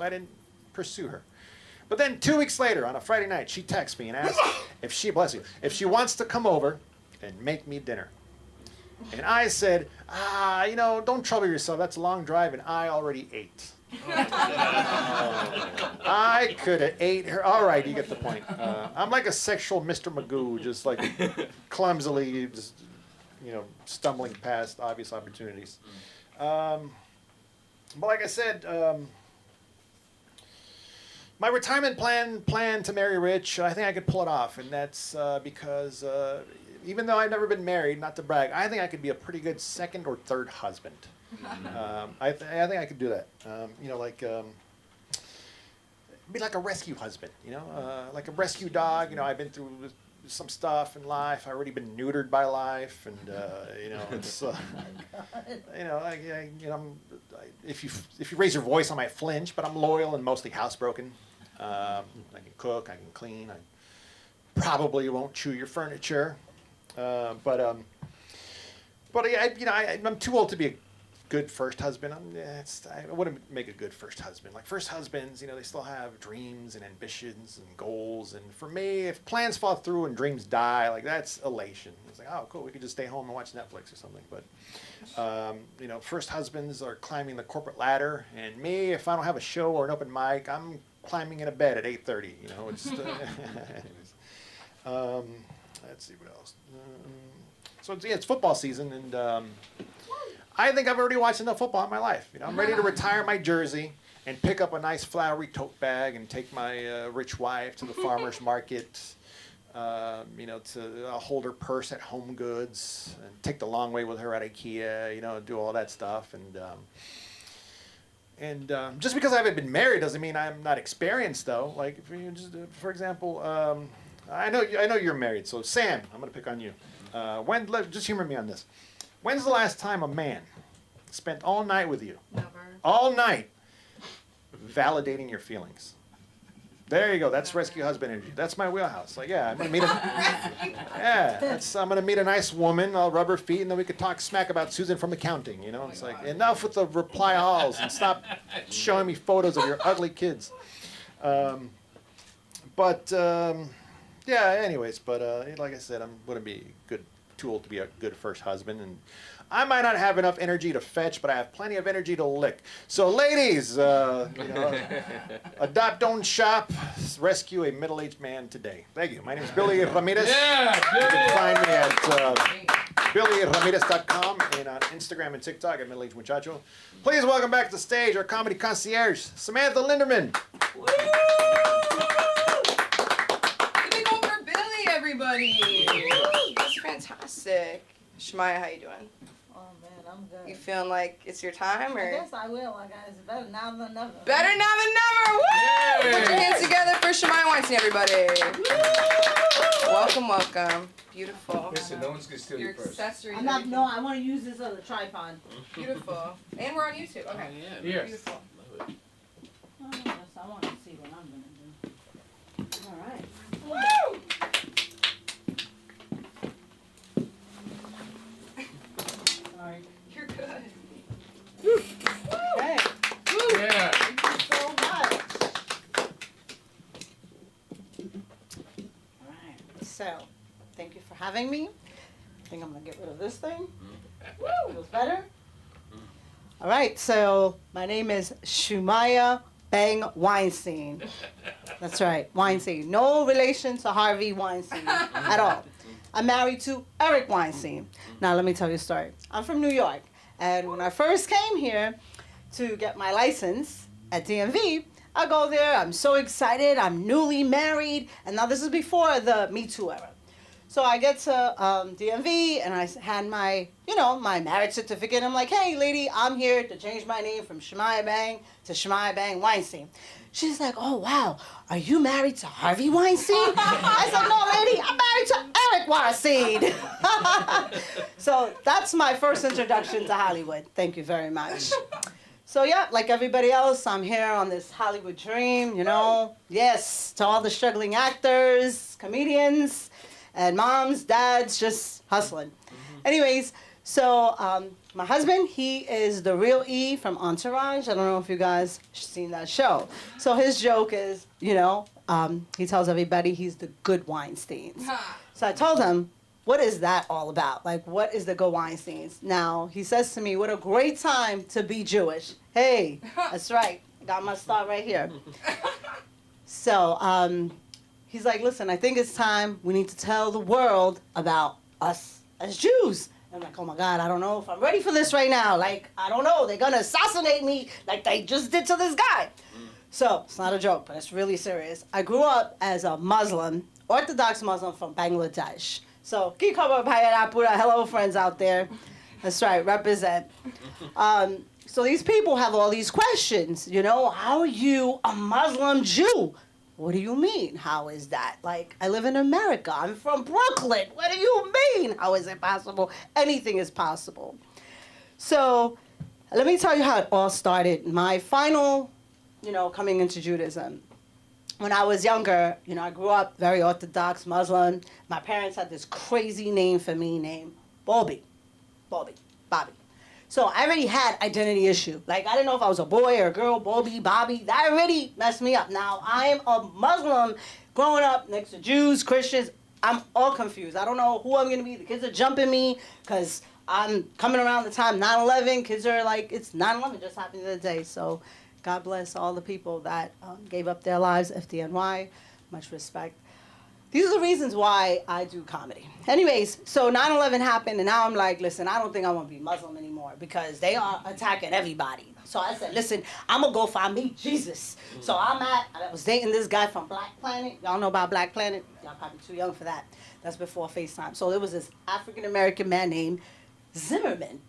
I didn't pursue her. But then 2 weeks later, on a Friday night, she texts me and asks if she wants to come over and make me dinner. And I said, don't trouble yourself. That's a long drive, and I already ate. I could have ate her. All right, you get the point. I'm like a sexual Mr. Magoo, just like clumsily, just stumbling past obvious opportunities. But like I said, my retirement plan to marry rich, I think I could pull it off, and that's because even though I've never been married, not to brag, I think I could be a pretty good second or third husband. I think I could do that. Be like a rescue husband, like a rescue dog. I've been through some stuff in life. I've already been neutered by life, and it's if you raise your voice, I might flinch, but I'm loyal and mostly housebroken. I can cook, I can clean. I probably won't chew your furniture, but I'm too old to be a good first husband. I wouldn't make a good first husband. Like first husbands, they still have dreams and ambitions and goals. And for me, if plans fall through and dreams die, like that's elation. It's like, oh, cool, we could just stay home and watch Netflix or something. But first husbands are climbing the corporate ladder, and me, if I don't have a show or an open mic, I'm climbing in a bed at 8:30. It's anyways. Let's see what else. So it's football season, and I think I've already watched enough football in my life. I'm ready to retire my jersey and pick up a nice flowery tote bag and take my rich wife to the farmer's market, to hold her purse at Home Goods and take the long way with her at IKEA, do all that stuff. And And just because I haven't been married doesn't mean I'm not experienced, though. Like, if you just, for example, I know you're married, so Sam, I'm gonna pick on you. Just humor me on this. When's the last time a man spent all night with you, Never. all night, validating your feelings? There you go. That's rescue husband energy. That's my wheelhouse. Like, yeah, I'm gonna meet I'm gonna meet a nice woman. I'll rub her feet, and then we could talk smack about Susan from accounting. You know, it's like enough with the reply alls and stop showing me photos of your ugly kids. Yeah. Anyways, but like I said, I'm gonna be a good tool to be a good first husband, and I might not have enough energy to fetch, but I have plenty of energy to lick. So, ladies, adopt, don't shop, rescue a middle-aged man today. Thank you. My name is Billy Ramirez. Yeah, You can find me at BillyRamirez.com and on Instagram and TikTok at Middle Aged Muchacho. Please welcome back to the stage our comedy concierge, Samantha Linderman. Woo! Give it up for Billy, everybody. That's fantastic. Shemaya, how you doing? Oh man, I'm good. You feeling like it's your time, I or guess I will. I guess it's better now than never. better now than never? Woo! Yay! Put your hands together for Shemaya Weinstein, everybody. Welcome, welcome. Beautiful. Listen, no one's gonna steal Your your purse. accessories. I'm not. everything. No, I want to use this as a tripod. Beautiful. And we're on YouTube. Okay. Yes. Beautiful. Oh, yes, I want to see what I'm gonna do. All right. Woo! Sorry. You're good. Okay. Yeah. Thank you so much. All right. So, thank you for having me. I think I'm gonna get rid of this thing. Woo! Feels better. All right. So my name is Shumaya Bang Weinstein. That's right, Weinstein. No relation to Harvey Weinstein at all. I'm married to Eric Weinstein. Now let me tell you a story. I'm from New York, and when I first came here to get my license at DMV, I go there, I'm so excited, I'm newly married, and now this is before the Me Too era. So I get to DMV, and I hand my marriage certificate. I'm like, hey, lady, I'm here to change my name from Shemaya Bang to Shemaya Bang Weinstein. She's like, oh, wow, are you married to Harvey Weinstein? I said, no, lady, I'm married to Eric Weinstein. So that's my first introduction to Hollywood. Thank you very much. So yeah, like everybody else, I'm here on this Hollywood dream, Yes, to all the struggling actors, comedians, and moms, dads, just hustling. Anyways, so my husband, he is the real E from Entourage. I don't know if you guys seen that show. So his joke is, he tells everybody he's the good Weinsteins. So I told him, what is that all about? Like, what is the good Weinsteins? Now, he says to me, what a great time to be Jewish. Hey, that's right. Got my start right here. So he's like, listen, I think it's time we need to tell the world about us as Jews. I'm like, oh my God, I don't know if I'm ready for this right now. Like, I don't know. They're going to assassinate me like they just did to this guy. So, it's not a joke, but it's really serious. I grew up as a Muslim, Orthodox Muslim from Bangladesh. So, hello, friends out there. That's right, represent. So, these people have all these questions. How are you a Muslim Jew? What do you mean? How is that? Like, I live in America. I'm from Brooklyn. What do you mean? How is it possible? Anything is possible. So, let me tell you how it all started. My final, coming into Judaism. When I was younger, I grew up very Orthodox Muslim. My parents had this crazy name for me named Bobby. Bobby. So I already had identity issue. Like, I didn't know if I was a boy or a girl, Bobby, Bobby. That already messed me up. Now, I'm a Muslim growing up next to Jews, Christians. I'm all confused. I don't know who I'm going to be. The kids are jumping me because I'm coming around the time 9/11. Kids are like, it's 9/11 just happened the other day. So God bless all the people that gave up their lives, FDNY. Much respect. These are the reasons why I do comedy. Anyways, so 9/11 happened, and now I'm like, listen, I don't think I want to be Muslim anymore because they are attacking everybody. So I said, listen, I'm going to go find me Jesus. So I was dating this guy from Black Planet. Y'all know about Black Planet? Y'all probably too young for that. That's before FaceTime. So there was this African-American man named Zimmerman.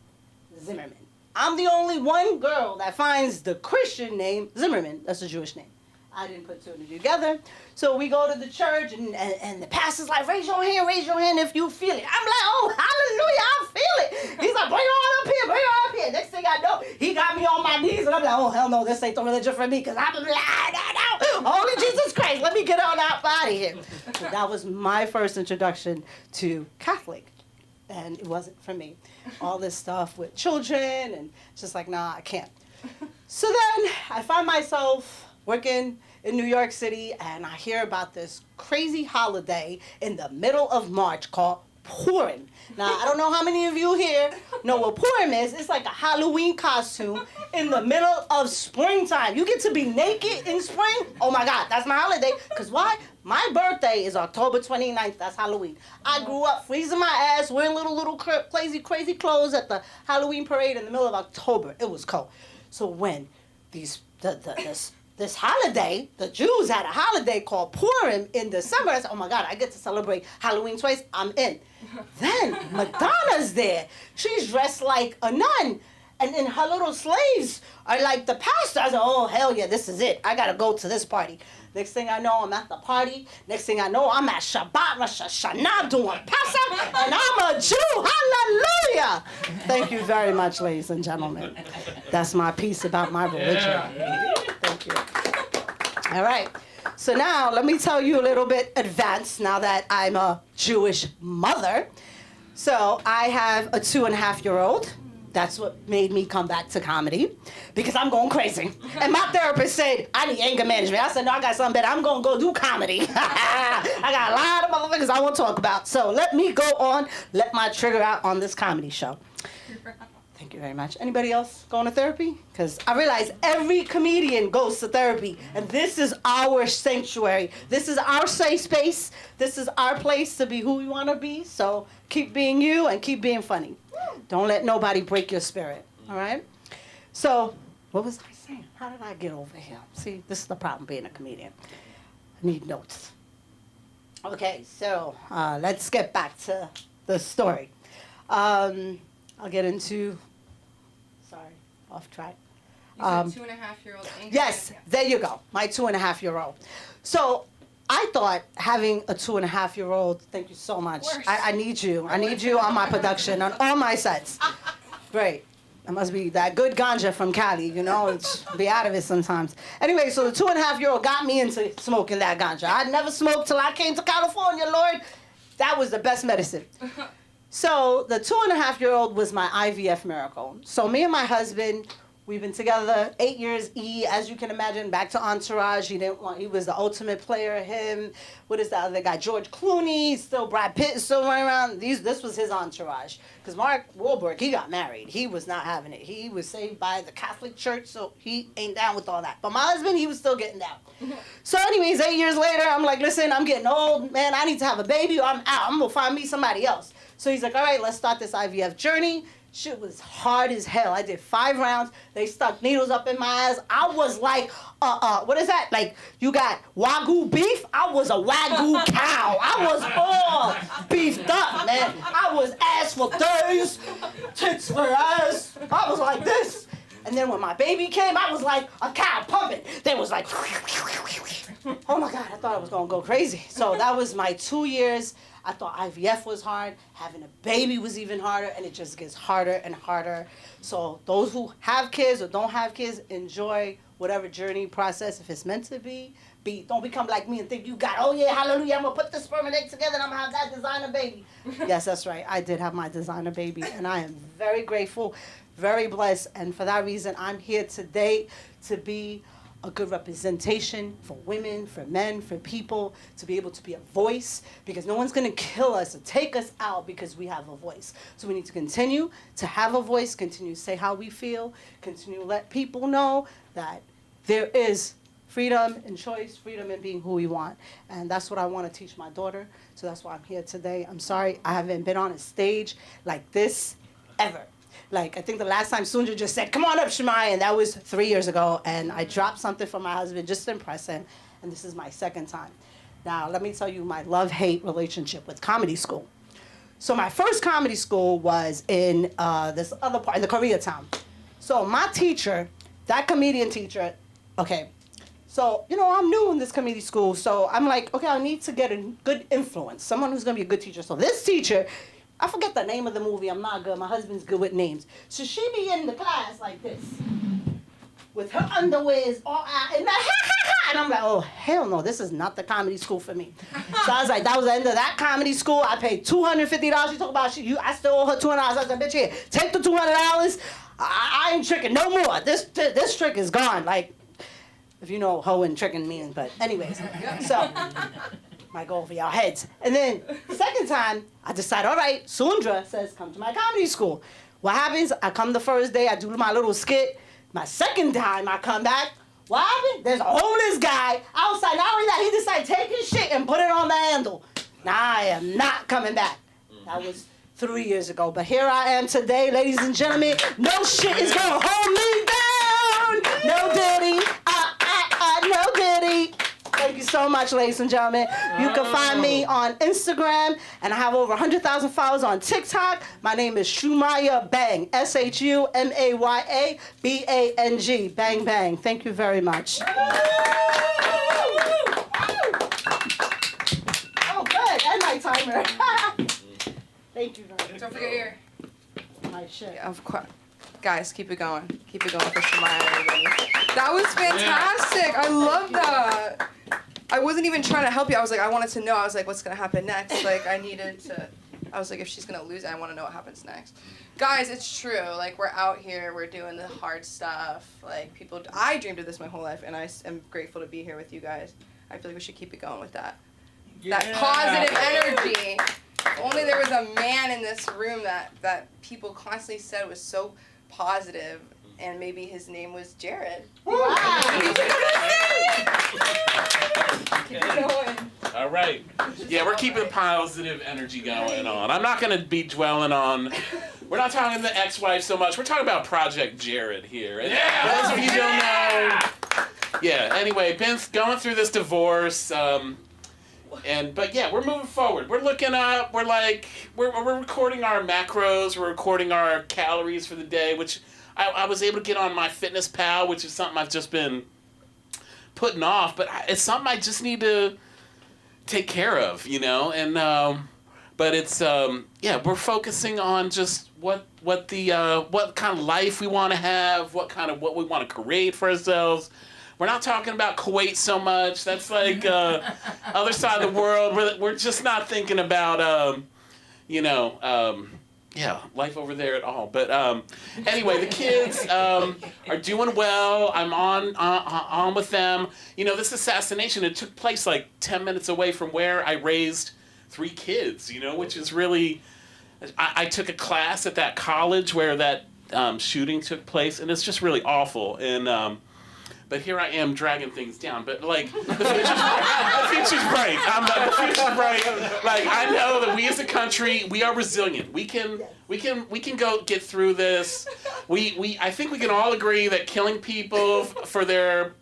I'm the only one girl that finds the Christian name Zimmerman. That's a Jewish name. I didn't put two and two together. So we go to the church, and the pastor's like, raise your hand if you feel it. I'm like, oh, hallelujah, I feel it. He's like, bring her on up here. Next thing I know, he got me on my knees, and I'm like, oh, hell no, this ain't the religion for me, because I'm like, no, holy Jesus Christ, let me get on out of here. So that was my first introduction to Catholic, and it wasn't for me. All this stuff with children, and just like, nah, I can't. So then I find myself working in New York City, and I hear about this crazy holiday in the middle of March called Purim. Now, I don't know how many of you here know what Purim is. It's like a Halloween costume in the middle of springtime. You get to be naked in spring. Oh my God, that's my holiday. Because why? My birthday is October 29th. That's Halloween. I grew up freezing my ass, wearing little crazy clothes at the Halloween parade in the middle of October. It was cold. So when this holiday, the Jews had a holiday called Purim in December. I said, oh my God, I get to celebrate Halloween twice. I'm in. Then Madonna's there. She's dressed like a nun. And then her little slaves are like the pastor. I said, oh, hell yeah, this is it. I got to go to this party. Next thing I know, I'm at the party. Next thing I know, I'm at Shabbat Rosh Hashanah doing Pesach, and I'm a Jew. Hallelujah. Thank you very much, ladies and gentlemen. That's my piece about my religion. Thank you. All right. So now let me tell you a little bit advanced now that I'm a Jewish mother. So I have a 2.5-year-old. That's what made me come back to comedy, because I'm going crazy. And my therapist said, I need anger management. I said, no, I got something better. I'm going to go do comedy. I got a lot of motherfuckers I want to talk about. So let me go on, let my trigger out on this comedy show. Thank you very much. Anybody else going to therapy? Because I realize every comedian goes to therapy, and this is our sanctuary. This is our safe space. This is our place to be who we want to be. So keep being you and keep being funny. Don't let nobody break your spirit, all right? So what was I saying? How did I get over here? See, this is the problem being a comedian. I need notes. Okay, so let's get back to the story. I'll get into, sorry, off track. You said 2.5-year-old. Yes, there you go, my 2.5-year-old. So I thought having a 2.5-year-old, thank you so much. I need you. I need you on my production, on all my sets. Great. That must be that good ganja from Cali, you know, it's be out of it sometimes. Anyway, so the 2.5-year-old got me into smoking that ganja. I'd never smoked till I came to California, Lord. That was the best medicine. So the 2.5-year-old was my IVF miracle. So me and my husband, we've been together 8 years. As you can imagine, back to Entourage. He was the ultimate player. Him, what is the other guy? George Clooney, still Brad Pitt is still running around. This was his entourage. Because Mark Wahlberg, he got married. He was not having it. He was saved by the Catholic Church, so he ain't down with all that. But my husband, he was still getting down. So anyways, 8 years later, I'm like, listen, I'm getting old. Man, I need to have a baby or I'm out. I'm going to find me somebody else. So he's like, all right, let's start this IVF journey. Shit was hard as hell. I did 5 rounds. They stuck needles up in my ass. I was like, what is that? Like, you got Wagyu beef? I was a Wagyu cow. I was all beefed up, man. I was ass for days, tits for ass. I was like this. And then when my baby came, I was like a cow pumping. They was like, oh my God, I thought I was going to go crazy. So that was my 2 years. I thought IVF was hard. Having a baby was even harder, and it just gets harder and harder. So those who have kids or don't have kids, enjoy whatever journey process. If it's meant to be. Don't become like me and think you got, oh yeah, hallelujah, I'm going to put the sperm and egg together and I'm going to have that designer baby. Yes, that's right. I did have my designer baby, and I am very grateful, very blessed. And for that reason, I'm here today to be a good representation for women, for men, for people, to be able to be a voice, because no one's going to kill us or take us out because we have a voice. So we need to continue to have a voice, continue to say how we feel, continue to let people know that there is freedom in choice, freedom in being who we want. And that's what I want to teach my daughter. So that's why I'm here today. I'm sorry I haven't been on a stage like this ever. Like, I think the last time Sunja just said, come on up, Shemai, and that was 3 years ago, and I dropped something for my husband just to impress him, and this is my second time. Now, let me tell you my love-hate relationship with comedy school. So my first comedy school was in this other part, in the Koreatown. So my teacher, that comedian teacher, okay. So, you know, I'm new in this comedy school, so I'm like, okay, I need to get a good influence, someone who's gonna be a good teacher. So this teacher, I forget the name of the movie, I'm not good, my husband's good with names. So she be in the class like this, with her underwears all out, and and I'm like, oh, hell no, this is not the comedy school for me. So I was like, that was the end of that comedy school. I paid $250. She talk about I still owe her $200. I was like, bitch, here, take the $200. I ain't tricking no more. This trick is gone. Like, if you know hoe and tricking means, but anyways. So, might go over y'all heads. And then, second time, I decide, all right, Sundra says, come to my comedy school. What happens? I come the first day, I do my little skit. My second time I come back, what happened? There's a homeless guy outside. Not only that, he decided to take his shit and put it on the handle. Now I am not coming back. That was 3 years ago. But here I am today, ladies and gentlemen. No shit is gonna hold me down. No Diddy. No Diddy. Thank you so much, ladies and gentlemen. You can find me on Instagram, and I have over 100,000 followers on TikTok. My name is Shumaya Bang, SHUMAYA BANG, Bang Bang. Thank you very much. Oh, good, and my timer. Thank you very much. Don't forget your. My shit. Of course. Guys, keep it going. Keep it going for Shumaya, everybody. That was fantastic. I love that. I wasn't even trying to help you. I was like, I wanted to know. I was like, what's going to happen next? Like, I was like, if she's going to lose it, I want to know what happens next. Guys, it's true. Like, we're out here. We're doing the hard stuff. Like, I dreamed of this my whole life, and I am grateful to be here with you guys. I feel like we should keep it going with that. Yeah. That positive energy. If only there was a man in this room that people constantly said was so positive, and maybe his name was Jared. Wow. Keep it going. All right. Yeah, we're keeping positive energy going on. I'm not going to be dwelling on... We're not talking the ex-wife so much. We're talking about Project Jared here. And those of you who don't know... Yeah, anyway, Ben's going through this divorce. But yeah, we're moving forward. We're looking up. We're recording our macros. We're recording our calories for the day, which I was able to get on MyFitnessPal, which is something I've just been putting off. But it's something I just need to take care of, you know. And but it's we're focusing on just what kind of life we want to have, what we want to create for ourselves. We're not talking about Kuwait so much. That's like other side of the world. We're just not thinking about life over there at all. But anyway, the kids are doing well. I'm on with them. You know, this assassination, it took place like 10 minutes away from where I raised 3 kids, you know, which is really... I took a class at that college where that shooting took place, and it's just really awful. And... but here I am dragging things down. But like the future's bright. The future's bright. The future's bright. Like I know that we as a country, we are resilient. We can go get through this. I think we can all agree that killing people for their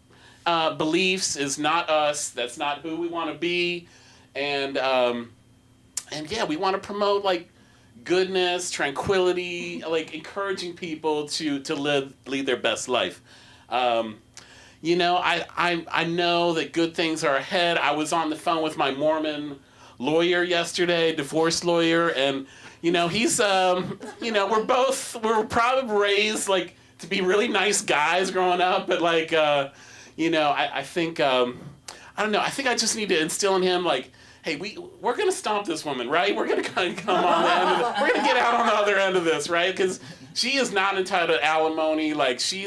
beliefs is not us. That's not who we want to be. And yeah, we want to promote like goodness, tranquility, like encouraging people to lead their best life. You know, I know that good things are ahead. I was on the phone with my Mormon lawyer yesterday, divorce lawyer, and, you know, he's, we're probably raised, like, to be really nice guys growing up, but, like, I think, I don't know, I think I just need to instill in him, like, hey, we're going to stomp this woman, right? We're going to kind of come on the end of this. We're going to get out on the other end of this, right? Because she is not entitled to alimony. Like, she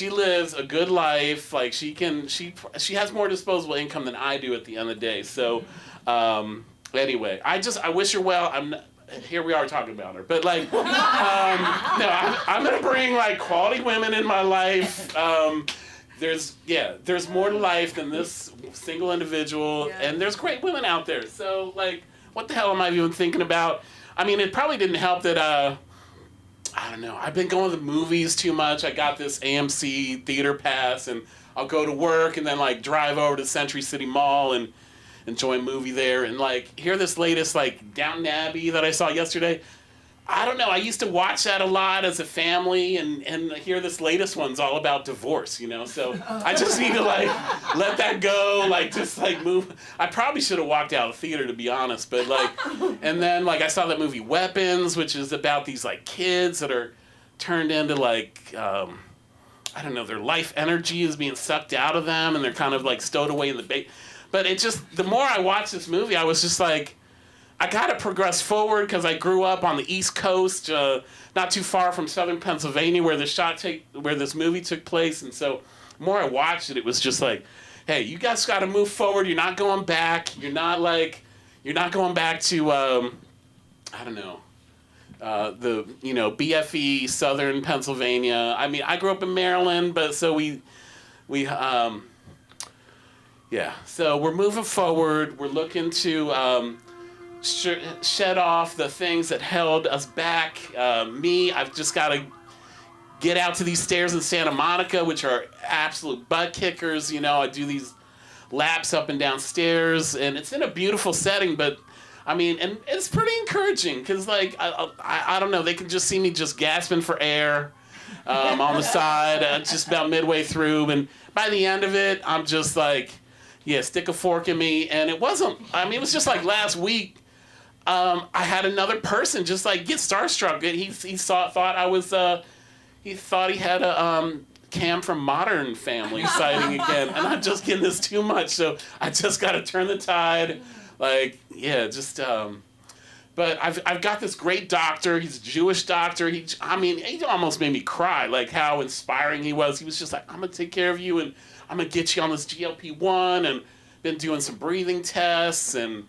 lives a good life. Like she has more disposable income than I do at the end of the day. So, anyway, I wish her well. Here we are talking about her, but like, no, I'm gonna bring like quality women in my life. There's more to life than this single individual, and there's great women out there. So like, what the hell am I even thinking about? I mean, it probably didn't help that I don't know. I've been going to the movies too much. I got this AMC theater pass, and I'll go to work and then like drive over to Century City Mall and enjoy a movie there. And like hear this latest like Downton Abbey that I saw yesterday. I don't know. I used to watch that a lot as a family, and here this latest one's all about divorce, you know. So I just need to like let that go, like just like move. I probably should have walked out of the theater, to be honest, but like, and then like I saw that movie Weapons, which is about these like kids that are turned into like I don't know, their life energy is being sucked out of them, and they're kind of like stowed away in the bait. But it just, the more I watched this movie, I was just like, I gotta progress forward because I grew up on the East Coast, not too far from Southern Pennsylvania, where where this movie took place. And so, the more I watched it, it was just like, hey, you guys got to move forward. You're not going back. You're not going back to, I don't know, BFE Southern Pennsylvania. I mean, I grew up in Maryland, but so yeah. So we're moving forward. We're looking to shed off the things that held us back. I've just got to get out to these stairs in Santa Monica, which are absolute butt kickers. You know, I do these laps up and down stairs, and it's in a beautiful setting, but I mean, and it's pretty encouraging because, like, I don't know, they can just see me just gasping for air on the side, just about midway through, and by the end of it, I'm just like, yeah, stick a fork in me. And it wasn't, I mean, it was just like last week, I had another person just like get starstruck. He thought I was, he thought he had a Cam from Modern Family sighting again, and I'm just getting this too much, so I just got to turn the tide. Like, yeah, just, but I've got this great doctor. He's a Jewish doctor. He almost made me cry, like how inspiring he was. He was just like, I'm going to take care of you, and I'm going to get you on this GLP-1, and been doing some breathing tests, and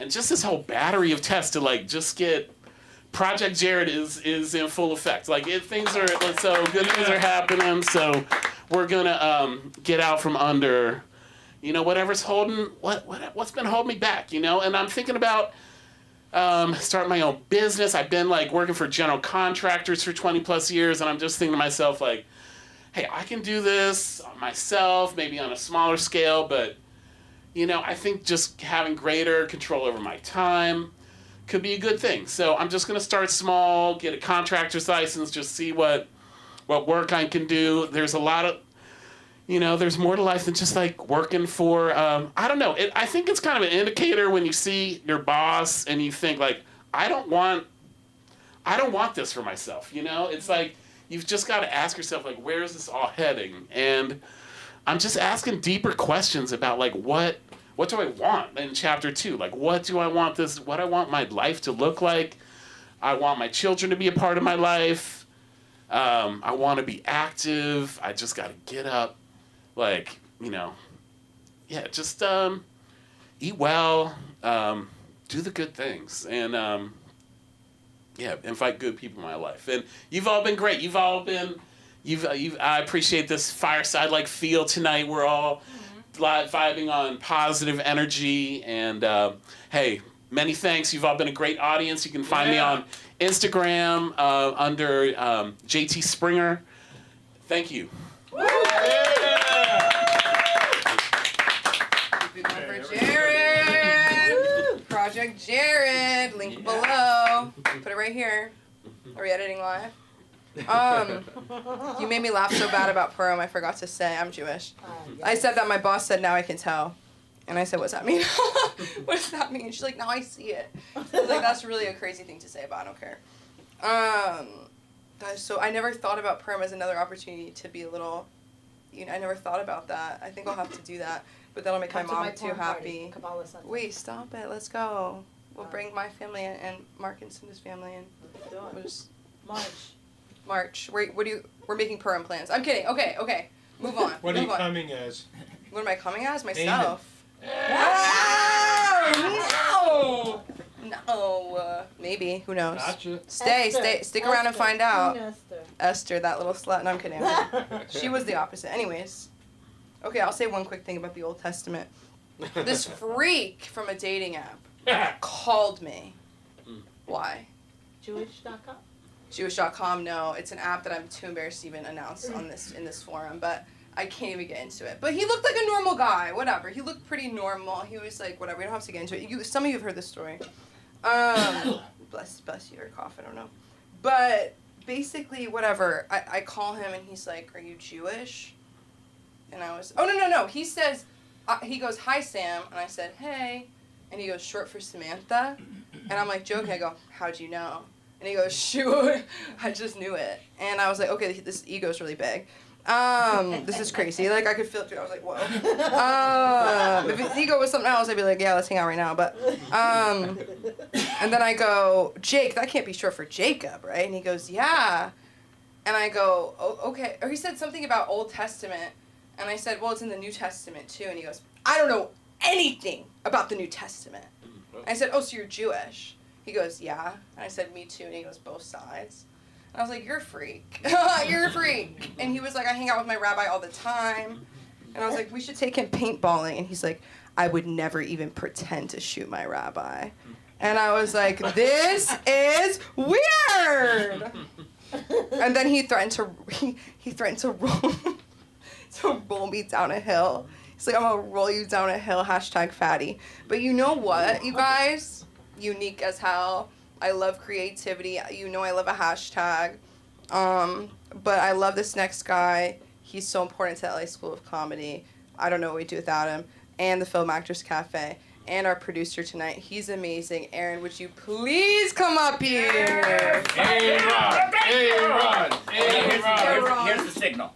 just this whole battery of tests to, like, just get, Project Jared is in full effect. Like, good things are happening, so we're going to get out from under, you know, what's been holding me back, you know? And I'm thinking about starting my own business. I've been, like, working for general contractors for 20 plus years, and I'm just thinking to myself, like, hey, I can do this myself, maybe on a smaller scale, but, you know, I think just having greater control over my time could be a good thing. So I'm just going to start small, get a contractor's license, just see what work I can do. There's a lot of, you know, there's more to life than just like working for, I don't know. I think it's kind of an indicator when you see your boss and you think like, I don't want this for myself, you know? It's like, you've just got to ask yourself, like, where is this all heading? And I'm just asking deeper questions about, like, what do I want in chapter 2? Like, what I want my life to look like? I want my children to be a part of my life. I want to be active. I just got to get up, like, you know, yeah, just eat well, do the good things, and yeah, invite good people in my life. And you've all been great. I appreciate this fireside-like feel tonight. We're all vibing on positive energy. And hey, many thanks. You've all been a great audience. You can find me on Instagram under JT Springer. Thank you. For Jared. Project Jared. Link below. Put it right here. Are we editing live? You made me laugh so bad about Purim, I forgot to say I'm Jewish. Yes. I said that, my boss said, now I can tell. And I said, what's that mean? What does that mean? She's like, now I see it. I was like, that's really a crazy thing to say, but I don't care. So I never thought about Purim as another opportunity to be a little, you know, I never thought about that. I think I'll have to do that. But that'll make my mom too happy. Wait, stop it. Let's go. We'll bring my family and Mark and Cinda's family and we'll just March. We're making Purim plans. I'm kidding. Okay. Move on. What are you coming as? What am I coming as? Myself. No. Maybe. Who knows? Gotcha. Stick around and find out. Esther, that little slut. No, I'm kidding. She was the opposite. Anyways. Okay, I'll say one quick thing about the Old Testament. This freak from a dating app called me. Why? Jewish.com? Jewish.com, no. It's an app that I'm too embarrassed to even announce in this forum, but I can't even get into it. But he looked like a normal guy, whatever. He looked pretty normal. He was like, whatever, we don't have to get into it. Some of you have heard this story. Bless you or cough, I don't know. But basically, whatever. I call him and he's like, "Are you Jewish?" And I was, "Oh no." He says, he goes, "Hi Sam," and I said, "Hey," and he goes, "Short for Samantha," and I'm like joking. I go, "How'd you know?" And he goes, "Shoot, I just knew it." And I was like, "Okay, this ego's really big. This is crazy." Like I could feel it too. I was like, "Whoa." If his ego was something else, I'd be like, "Yeah, let's hang out right now." But and then I go, "Jake, that can't be short for Jacob, right?" And he goes, "Yeah." And I go, "Oh, okay." Or he said something about Old Testament, and I said, "Well, it's in the New Testament too." And he goes, "I don't know anything about the New Testament." I said, "Oh, so you're Jewish?" He goes, "Yeah." And I said, "Me too." And he goes, "Both sides." And I was like, "You're a freak. You're a freak." And he was like, "I hang out with my rabbi all the time." And I was like, "We should take him paintballing." And he's like, "I would never even pretend to shoot my rabbi." And I was like, "This is weird." And then he threatened to roll to roll me down a hill. He's like, "I'm gonna roll you down a hill, #fatty." But you know what, you guys? Unique as hell. I love creativity. You know I love a hashtag. But I love this next guy. He's so important to LA School of Comedy. I don't know what we'd do without him. And the Film Actors Cafe. And our producer tonight. He's amazing. Aaron, would you please come up here? Aaron. Here's the signal.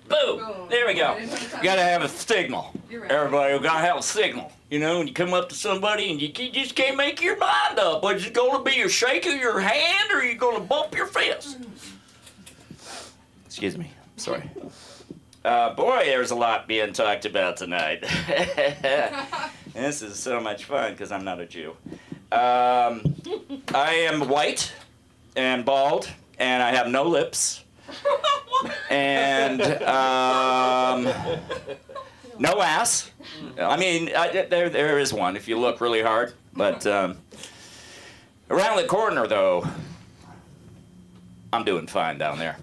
Boom. Boom. There we go. Right in You time. gotta have a signal. You're right. Everybody gotta have a signal. You know, when you come up to somebody and you just can't make your mind up. What's it gonna be? You shake your hand or you gonna bump your fist? Excuse me. Sorry. Boy, there's a lot being talked about tonight. This is so much fun because I'm not a Jew. I am white and bald and I have no lips. And no ass. I mean, there is one if you look really hard. But around the corner, though, I'm doing fine down there.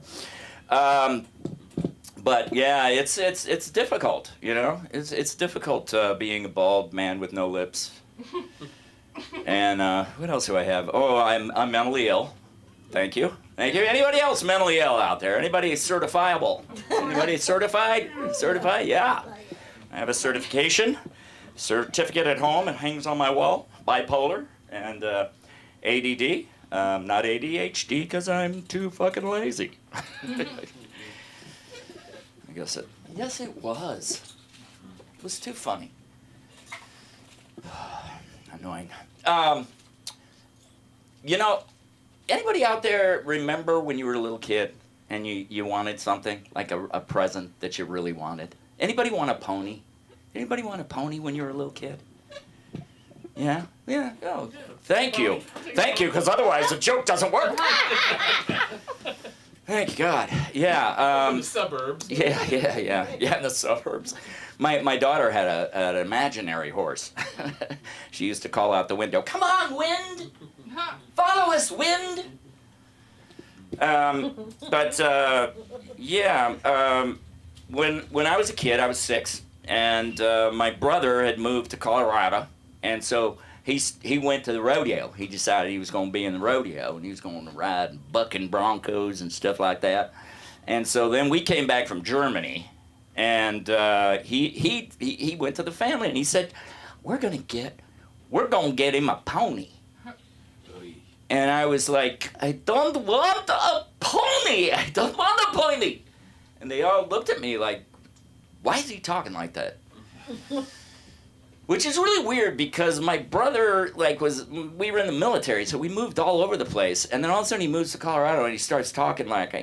But yeah, it's difficult. You know, it's difficult being a bald man with no lips. And what else do I have? Oh, I'm mentally ill. Thank you. Thank you. Anybody else mentally ill out there? Anybody certifiable? Anybody certified? Certified? Yeah. I have a certificate at home. It hangs on my wall. Bipolar and ADD. Not ADHD because I'm too fucking lazy. I guess it. Yes, it was. It was too funny. Annoying. You know. Anybody out there remember when you were a little kid and you wanted something, like a present that you really wanted? Anybody want a pony? Anybody want a pony when you were a little kid? Yeah? Yeah. Oh, thank you. Thank you, because otherwise the joke doesn't work. Thank God. Yeah. In the suburbs. Yeah, in the suburbs. My daughter had an imaginary horse. She used to call out the window, "Come on, wind! Follow us, wind!" When I was a kid, I was 6, and my brother had moved to Colorado, and so he went to the rodeo. He decided he was going to be in the rodeo, and he was going to ride bucking broncos and stuff like that. And so then we came back from Germany, and he went to the family, and he said, "We're gonna get him a pony." And I was like, "I don't want a pony. I don't want a pony." And they all looked at me like, "Why is he talking like that?" Which is really weird because my brother we were in the military, so we moved all over the place. And then all of a sudden he moves to Colorado and he starts talking like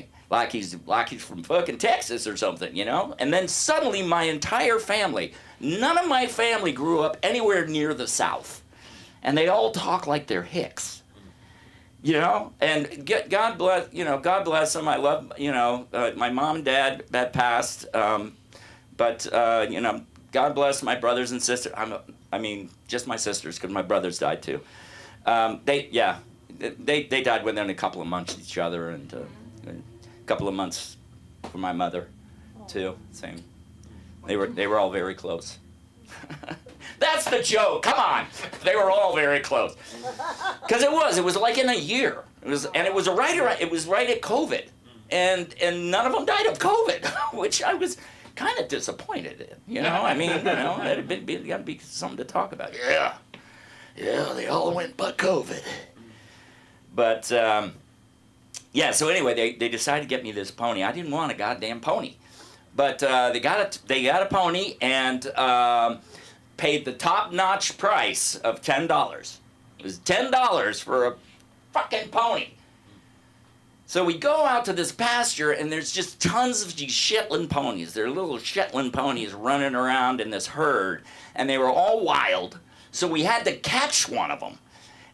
he's from fucking Texas or something, you know? And then suddenly my entire family, none of my family grew up anywhere near the South. And they all talk like they're Hicks. You know, and God bless them. I love, my mom and dad that passed, but God bless my brothers and sisters. Just my sisters, because my brothers died too. They died within a couple of months of each other, and a couple of months for my mother, too. Same. They were all very close. That's the joke. Come on. They were all very close. Because it was like in a year. It was right at COVID, and none of them died of COVID, which I was kind of disappointed in. You know, I mean, you know, that'd gotta be something to talk about. Yeah, they all went but COVID. But yeah, so anyway, they decided to get me this pony. I didn't want a goddamn pony, but they got a pony and paid the top-notch price of $10. It was $10 for a fucking pony. So we go out to this pasture, and there's just tons of these Shetland ponies. They're little Shetland ponies running around in this herd, and they were all wild. So we had to catch one of them.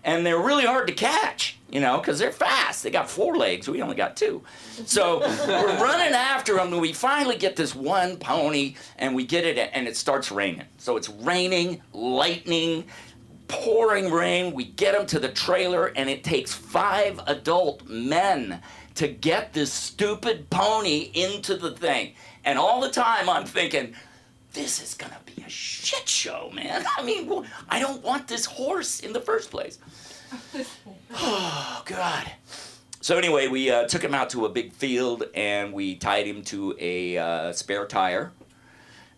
And they're really hard to catch, you know, because they're fast. They got 4 legs. We only got 2. So we're running after them, and we finally get this one pony, and we get it, and it starts raining. So it's raining, lightning, pouring rain. We get them to the trailer, and it takes 5 adult men to get this stupid pony into the thing. And all the time I'm thinking, this is gonna be a shit show, man. I mean, I don't want this horse in the first place. Oh, God. So anyway, we took him out to a big field, and we tied him to a spare tire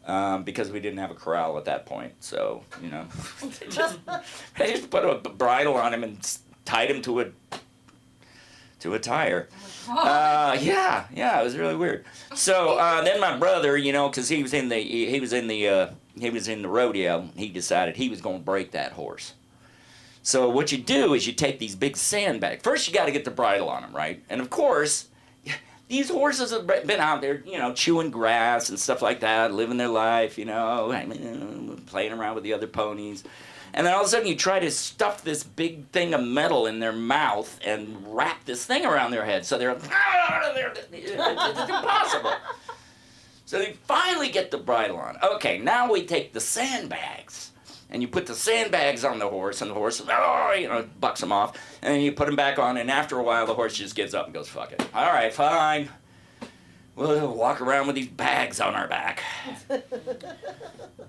because we didn't have a corral at that point. So, you know, they just put a bridle on him and tied him to a tire. Yeah, it was really weird. So then my brother, you know, because he was in the rodeo, he decided he was going to break that horse. So what you do is you take these big sandbags. First, you got to get the bridle on them, right? And of course, these horses have been out there, you know, chewing grass and stuff like that, living their life, you know, playing around with the other ponies. And then all of a sudden you try to stuff this big thing of metal in their mouth and wrap this thing around their head. So it's impossible. So they finally get the bridle on. Okay, now we take the sandbags. And you put the sandbags on the horse, and the horse, bucks them off. And then you put them back on, and after a while the horse just gives up and goes, fuck it. All right, fine. We'll walk around with these bags on our back.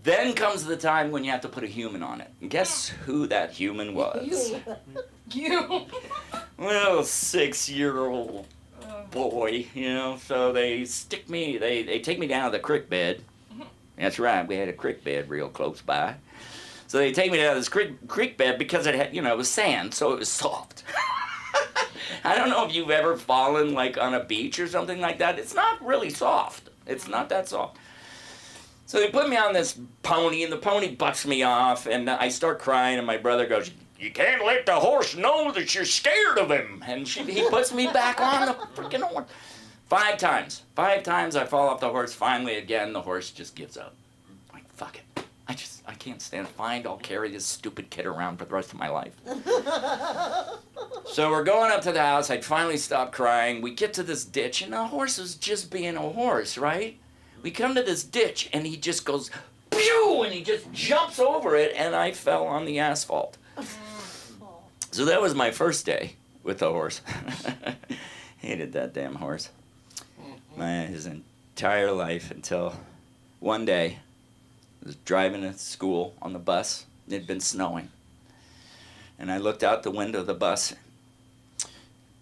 Then comes the time when you have to put a human on it. And guess who that human was? You. Well, 6-year-old boy, you know. So they take me down to the creek bed. That's right, we had a creek bed real close by. So they take me down to this creek bed because it had, you know, it was sand, so it was soft. I don't know if you've ever fallen like on a beach or something like that. It's not really soft. It's not that soft. So they put me on this pony, and the pony bucks me off, and I start crying, and my brother goes, "You can't let the horse know that you're scared of him." And he puts me back on the freaking horse. 5 times. 5 times I fall off the horse. Finally, again, the horse just gives up. I'm like, fuck it. I can't stand it. Fine, I'll carry this stupid kid around for the rest of my life. So we're going up to the house. I finally stop crying. We get to this ditch, and the horse is just being a horse, right? We come to this ditch, and he just goes, pew, and he just jumps over it, and I fell on the asphalt. So that was my first day with the horse. Hated that damn horse. His entire life until one day I was driving to school on the bus. It had been snowing. And I looked out the window of the bus,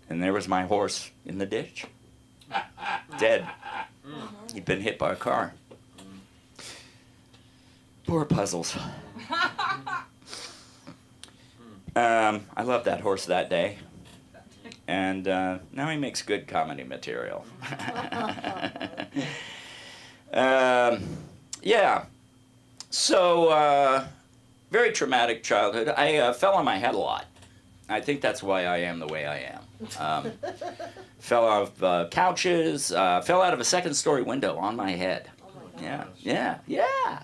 and there was my horse in the ditch. Dead. He'd been hit by a car. Poor Puzzles. I loved that horse that day. And now he makes good comedy material. Yeah. So, very traumatic childhood. I fell on my head a lot. I think that's why I am the way I am. Fell off couches, fell out of a 2nd-story window on my head. Oh my gosh. Yeah.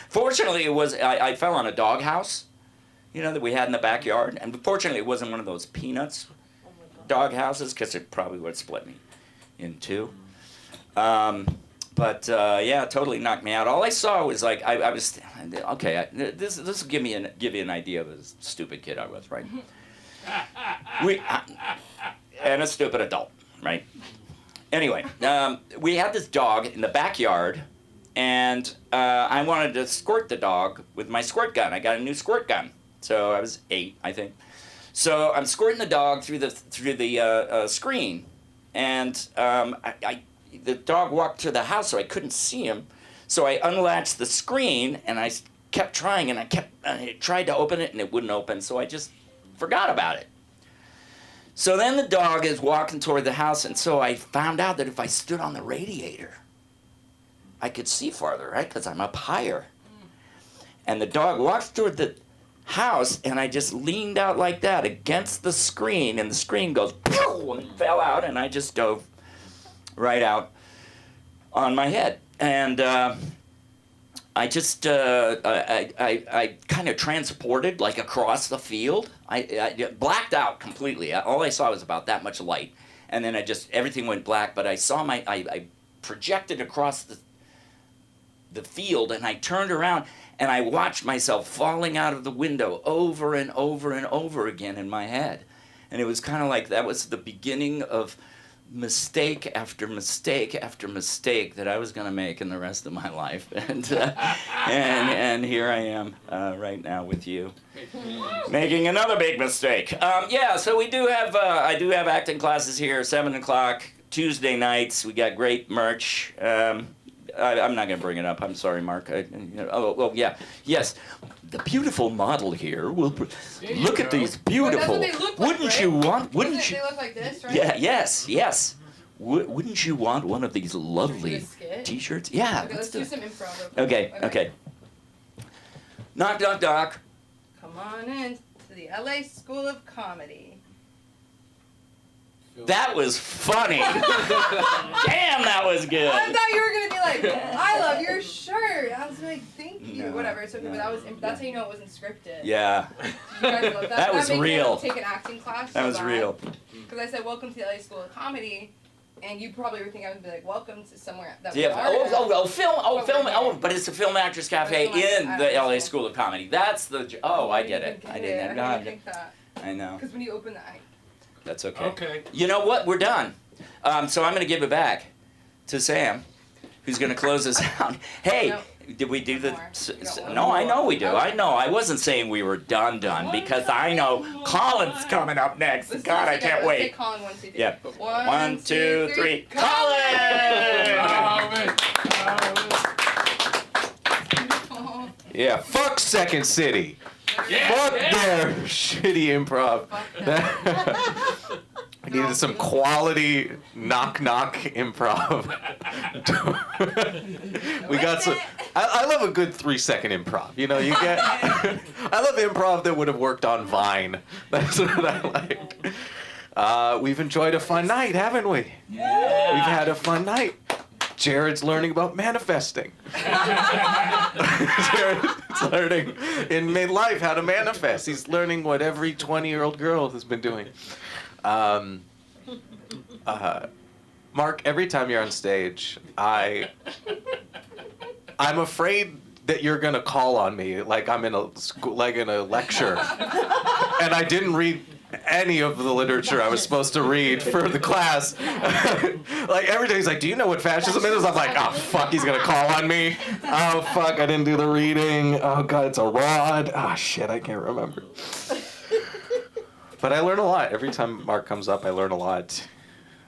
Fortunately, I fell on a doghouse, you know, that we had in the backyard. And fortunately, it wasn't one of those Peanuts dog houses, because it probably would have split me in 2. But yeah, it totally knocked me out. All I saw was like I was okay. This will give you an idea of a stupid kid I was, right? And a stupid adult, right? Anyway, we had this dog in the backyard, and I wanted to squirt the dog with my squirt gun. I got a new squirt gun, so I was 8, I think. So I'm squirting the dog through the screen, and the dog walked to the house, so I couldn't see him. So I unlatched the screen, and I kept trying, and I tried to open it, and it wouldn't open. So I just forgot about it. So then the dog is walking toward the house, and so I found out that if I stood on the radiator, I could see farther, right? Because I'm up higher. And the dog walks toward the house, and I just leaned out like that against the screen, and the screen goes pew, and fell out, and I just dove right out on my head. And I just, I kind of transported like across the field. I blacked out completely. All I saw was about that much light. And then everything went black, but I saw I projected across the field, and I turned around, and I watched myself falling out of the window over and over and over again in my head. And it was kind of like that was the beginning of mistake after mistake after mistake that I was going to make in the rest of my life. And here I am right now with you, making another big mistake. Yeah, so we do have, I do have acting classes here, 7 o'clock, Tuesday nights. We got great merch. I'm not going to bring it up. I'm sorry, Mark. Yeah. Yes. The beautiful model here will look at these beautiful. That's what they look like, Wouldn't right? you want? Wouldn't you? They look like this, right? Yeah. Yes. Wouldn't you want one of these lovely Should we do a skit? T-shirts? Yeah. Okay, let's do some improv. Real quick. Okay. Knock, knock, knock. Come on in to the LA School of Comedy. That was funny. Damn, that was good. I thought you were gonna be like, I love your shirt. I was like, thank you. No, Whatever. It's okay, no, but that's how you know it wasn't scripted. Yeah. Did you guys love that? That was made me real. want to take an acting class. That was real. Because I said, welcome to the LA School of Comedy, and you probably were thinking I would be like, welcome to somewhere that we Yeah. are now. But it's the Film Actors Cafe in the LA School of Comedy. That's the. Oh, I get it. I didn't I know. think that. I know. Because when you open the eye. That's okay. Okay. You know what? We're done. So I'm going to give it back to Sam, who's going to close us out. Hey, No. did we do the? More. We got one No, more. I know we do. Okay. I know. I wasn't saying we were done because I know Colin's coming up next. Let's God, do I it can't together. Let's wait. take Colin 1, 2, 3. Yeah. 1, 2, 3. Colin! Yeah, fuck Second City. Fuck their shitty improv. I needed some quality knock-knock improv. We got some. I love a good 3-second improv. You know, you get. I love improv that would have worked on Vine. That's what I like. We've enjoyed a fun night, haven't we? Yeah. We've had a fun night. Jared's learning about manifesting. Jared's learning in midlife how to manifest. He's learning what every 20-year-old girl has been doing. Mark, every time you're on stage, I'm afraid that you're gonna call on me like I'm in a school, like in a lecture, and I didn't read any of the literature I was supposed to read for the class. Like every day he's like, "Do you know what fascism is?" I'm like, "Oh fuck, he's gonna call on me. Oh fuck, I didn't do the reading. Oh god, it's a rod. Oh shit, I can't remember." But I learn a lot every time Mark comes up. I learn a lot,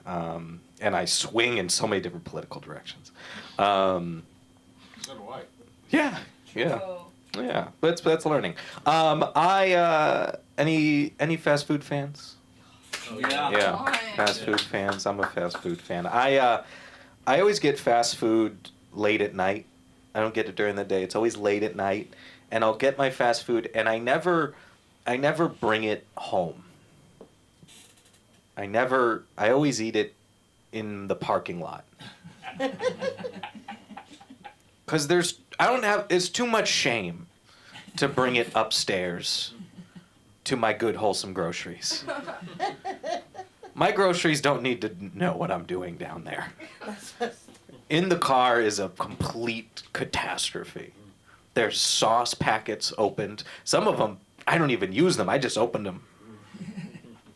and I swing in so many different political directions. So do I. Yeah. Oh. Yeah, that's learning. Any fast food fans? Yeah. Yeah, Come on. fast food fans. I'm a fast food fan. I always get fast food late at night. I don't get it during the day. It's always late at night, and I'll get my fast food, and I never bring it home. I always eat it in the parking lot. Because it's too much shame to bring it upstairs to my good, wholesome groceries. My groceries don't need to know what I'm doing down there. In the car is a complete catastrophe. There's sauce packets opened. Some of them, I don't even use them. I just opened them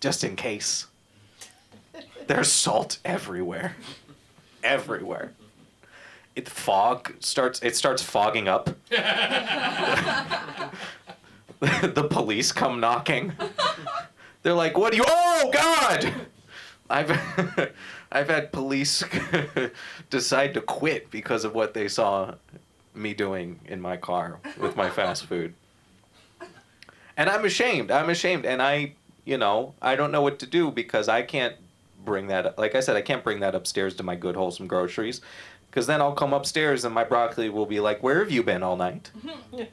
just in case. There's salt everywhere. Everywhere. It starts fogging up. The police come knocking. They're like, what do you? Oh God! I've I've had police decide to quit because of what they saw me doing in my car with my fast food. And I'm ashamed. And I don't know what to do because I can't bring that, like I said, I can't bring that upstairs to my Good Wholesome Groceries, because then I'll come upstairs and my broccoli will be like, where have you been all night? I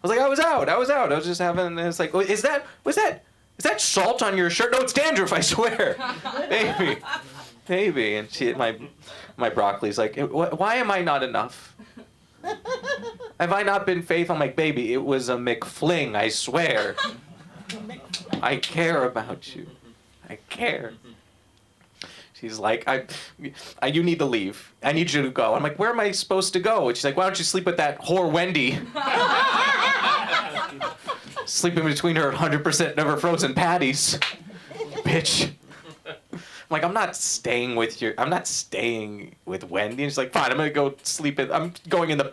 was like, I was out. I was just having, and it's like, is that salt on your shirt? No, it's dandruff, I swear. Maybe. And my broccoli's like, why am I not enough? Have I not been faithful? I'm like, baby, it was a McFling, I swear. I care about you. I care. She's like, you need to leave. I need you to go. I'm like, where am I supposed to go? And she's like, why don't you sleep with that whore Wendy? Sleeping between her 100% never frozen patties. Bitch. I'm like, I'm not staying with Wendy. And she's like, fine, I'm gonna go sleep I'm staying in the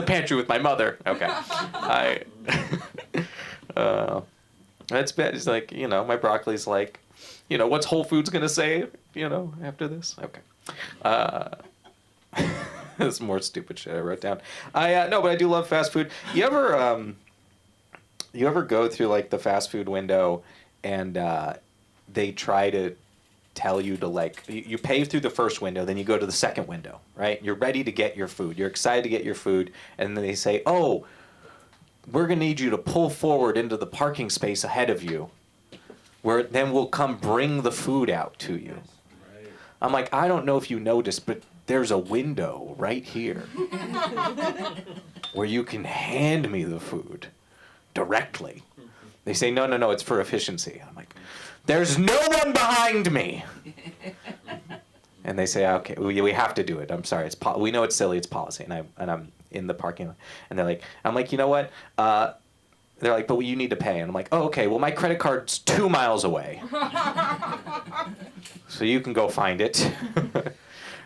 pantry with my mother. Okay. That's bad. It's like, my broccoli's like, what's Whole Foods gonna say, after this? Okay. There's more stupid shit I wrote down. No, but I do love fast food. You ever go through like the fast food window and they try to tell you to like, you pay through the first window, then you go to the second window, right? You're ready to get your food. You're excited to get your food. And then they say, oh, we're going to need you to pull forward into the parking space ahead of you, where then we'll come bring the food out to you. Right. I'm like, I don't know if you noticed, but there's a window right here where you can hand me the food directly. They say, no, it's for efficiency. I'm like, there's no one behind me. And they say, okay, we have to do it. I'm sorry. We know it's silly. It's policy. And I'm in the parking lot. And I'm like, you know what? They're like, but you need to pay. And I'm like, oh, okay. Well, my credit card's 2 miles away. So you can go find it.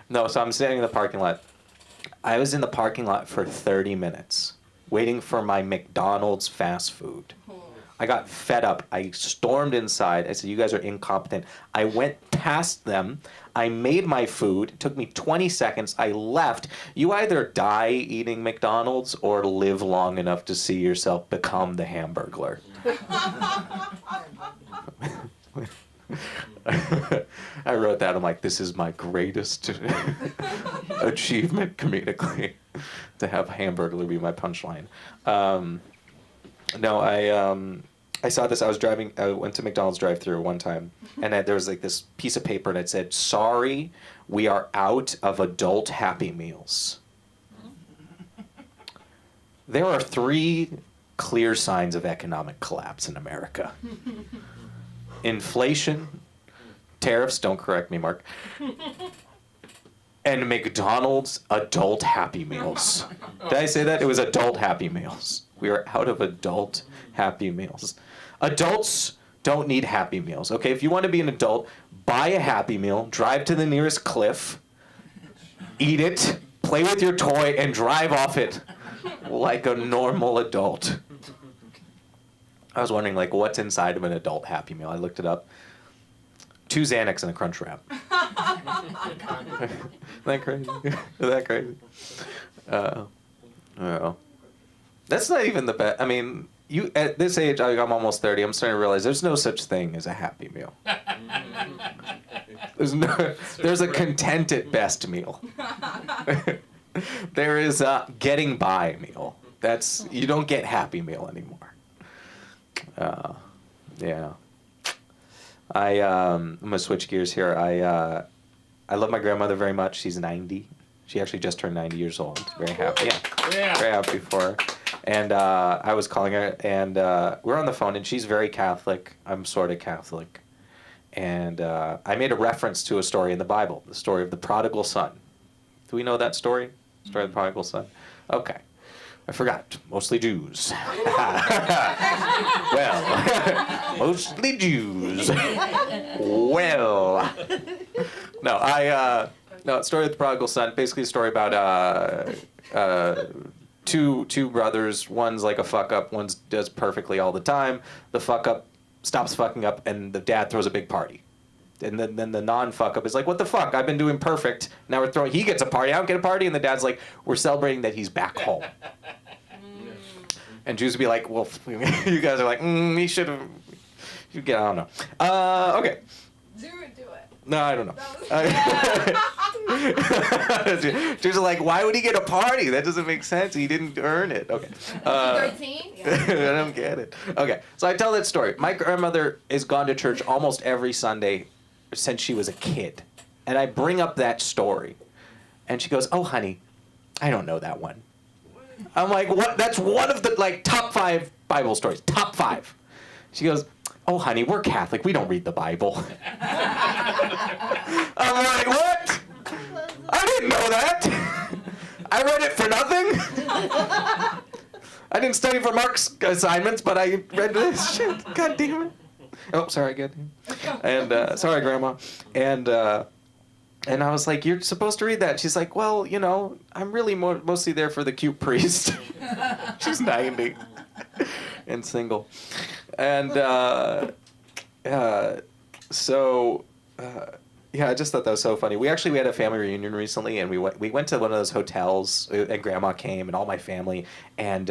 No, so I'm sitting in the parking lot. I was in the parking lot for 30 minutes waiting for my McDonald's fast food. I got fed up. I stormed inside. I said, you guys are incompetent. I went past them. I made my food. It took me 20 seconds. I left. You either die eating McDonald's or live long enough to see yourself become the Hamburglar. I wrote that. I'm like, this is my greatest achievement comedically, to have Hamburglar be my punchline. No, I saw this. I went to McDonald's drive-thru one time, and there was like this piece of paper, and it said, "Sorry, we are out of adult Happy Meals." There are 3 clear signs of economic collapse in America: inflation, tariffs. Don't correct me, Mark. And McDonald's adult Happy Meals. Did I say that? It was adult Happy Meals. We are out of adult Happy Meals. Adults don't need Happy Meals. Okay, if you want to be an adult, buy a Happy Meal, drive to the nearest cliff, eat it, play with your toy, and drive off it like a normal adult. I was wondering, like, what's inside of an adult Happy Meal? I looked it up. 2 Xanax and a Crunch Wrap. Isn't that crazy? Isn't that crazy? Oh. That's not even the best. I mean, you at this age, I'm almost 30. I'm starting to realize there's no such thing as a Happy Meal. There's a contented best meal. There is a getting by meal. You don't get Happy Meal anymore. Yeah. I'm gonna switch gears here. I love my grandmother very much. She's 90. She actually just turned 90 years old. Very happy. Yeah. Very happy for her. And I was calling her, and we're on the phone, and she's very Catholic. I'm sort of Catholic. And I made a reference to a story in the Bible, the story of the prodigal son. Do we know that story? Story of the prodigal son? Okay. I forgot. Mostly Jews. Well, mostly Jews. Well. No, story of the prodigal son. Basically a story about two brothers. One's like a fuck up. One does perfectly all the time. The fuck up stops fucking up, and the dad throws a big party. And then the non-fuck up is like, what the fuck? I've been doing perfect. Now we're throwing. He gets a party. I don't get a party. And the dad's like, we're celebrating that he's back home. And Jews would be like, well, you guys are like, he should have. You get. I don't know. Okay. Do it. No, I don't know. Jews are like, why would he get a party? That doesn't make sense. He didn't earn it. Okay. 13? I don't get it. Okay, so I tell that story. My grandmother has gone to church almost every Sunday since she was a kid. And I bring up that story. And she goes, oh, honey, I don't know that one. I'm like, what? That's one of the, like, top 5 Bible stories. Top 5. She goes, oh, honey, we're Catholic. We don't read the Bible. I'm like, what? I didn't know that. I read it for nothing. I didn't study for Mark's assignments, but I read this shit. God damn it. Oh, sorry, good. And sorry, Grandma. And I was like, you're supposed to read that. She's like, well, you know, I'm really mostly there for the cute priest. She's 90 and single. And yeah, I just thought that was so funny. We had a family reunion recently, and we went to one of those hotels, and Grandma came, and all my family, and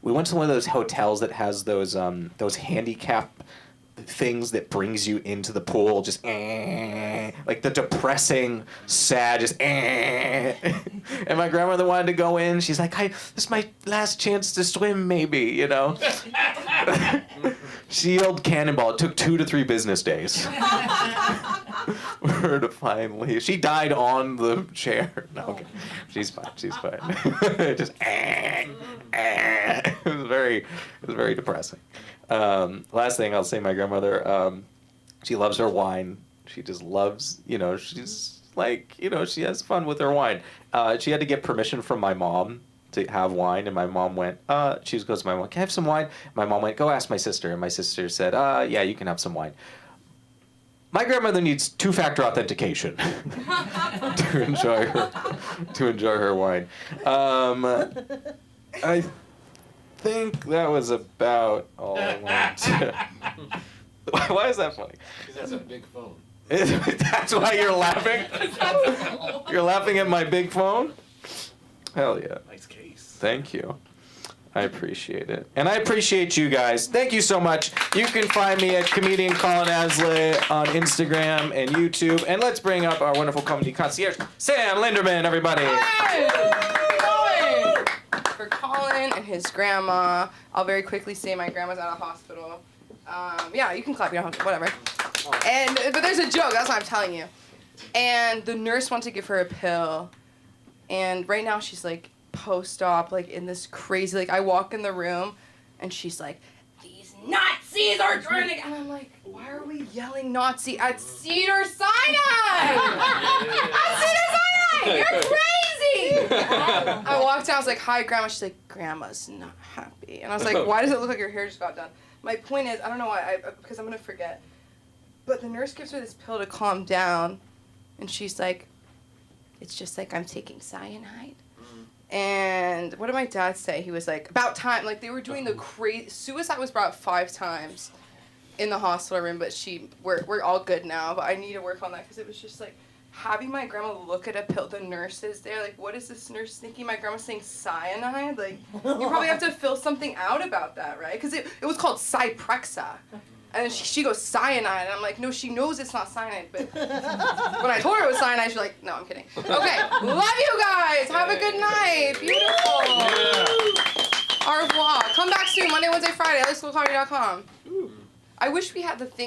we went to one of those hotels that has those handicap things that brings you into the pool, just like the depressing, sad, just and my grandmother wanted to go in. She's like, this is my last chance to swim, maybe, you know. She yelled cannonball. It took 2 to 3 business days for her to finally. She died on the chair. No, okay. She's fine. Just it was very depressing. Last thing I'll say, my grandmother, she loves her wine. She just loves, you know, she's like, you know, she has fun with her wine. She had to get permission from my mom to have wine, and my mom went, she goes to my mom, can I have some wine? My mom went, go ask my sister, and my sister said, yeah, you can have some wine. My grandmother needs 2-factor authentication to enjoy her wine. I think that was about all I wanted to. Why is that funny? Because that's a big phone. That's why you're laughing? You're laughing at my big phone? Hell yeah. Nice case. Thank you. I appreciate it. And I appreciate you guys. Thank you so much. You can find me at comedian Colin Asley on Instagram and YouTube. And let's bring up our wonderful comedy concierge, Sam Linderman, everybody. For Colin and his grandma, I'll very quickly say my grandma's out of hospital. Yeah, you can clap, you don't have to, whatever. But there's a joke, that's what I'm telling you. And the nurse wants to give her a pill. And right now she's like post-op, like in this crazy, like I walk in the room and she's like, these Nazis are trying to, and I'm like, why are we yelling Nazi at Cedars-Sinai? At Cedars-Sinai! You're crazy! I walked out, I was like, hi, Grandma. She's like, Grandma's not happy. And I was like, why does it look like your hair just got done? My point is, I don't know why, because I'm going to forget. But the nurse gives her this pill to calm down, and she's like, it's just like I'm taking cyanide. And what did my dad say? He was like, about time. Like, they were doing the crazy... Suicide was brought up 5 times in the hospital room, but we're all good now. But I need to work on that, because it was just like, having my grandma look at a pill, the nurses there, like, what is this nurse thinking? My grandma's saying cyanide? Like, you probably have to fill something out about that, right? Because it was called Cyprexa. And then she goes, cyanide. And I'm like, no, she knows it's not cyanide. But when I told her it was cyanide, she's like, no, I'm kidding. Okay, love you guys. Have a good night. Beautiful. Au revoir. Come back soon, Monday, Wednesday, Friday, at LaSchoolComedy.com. I wish we had the thing.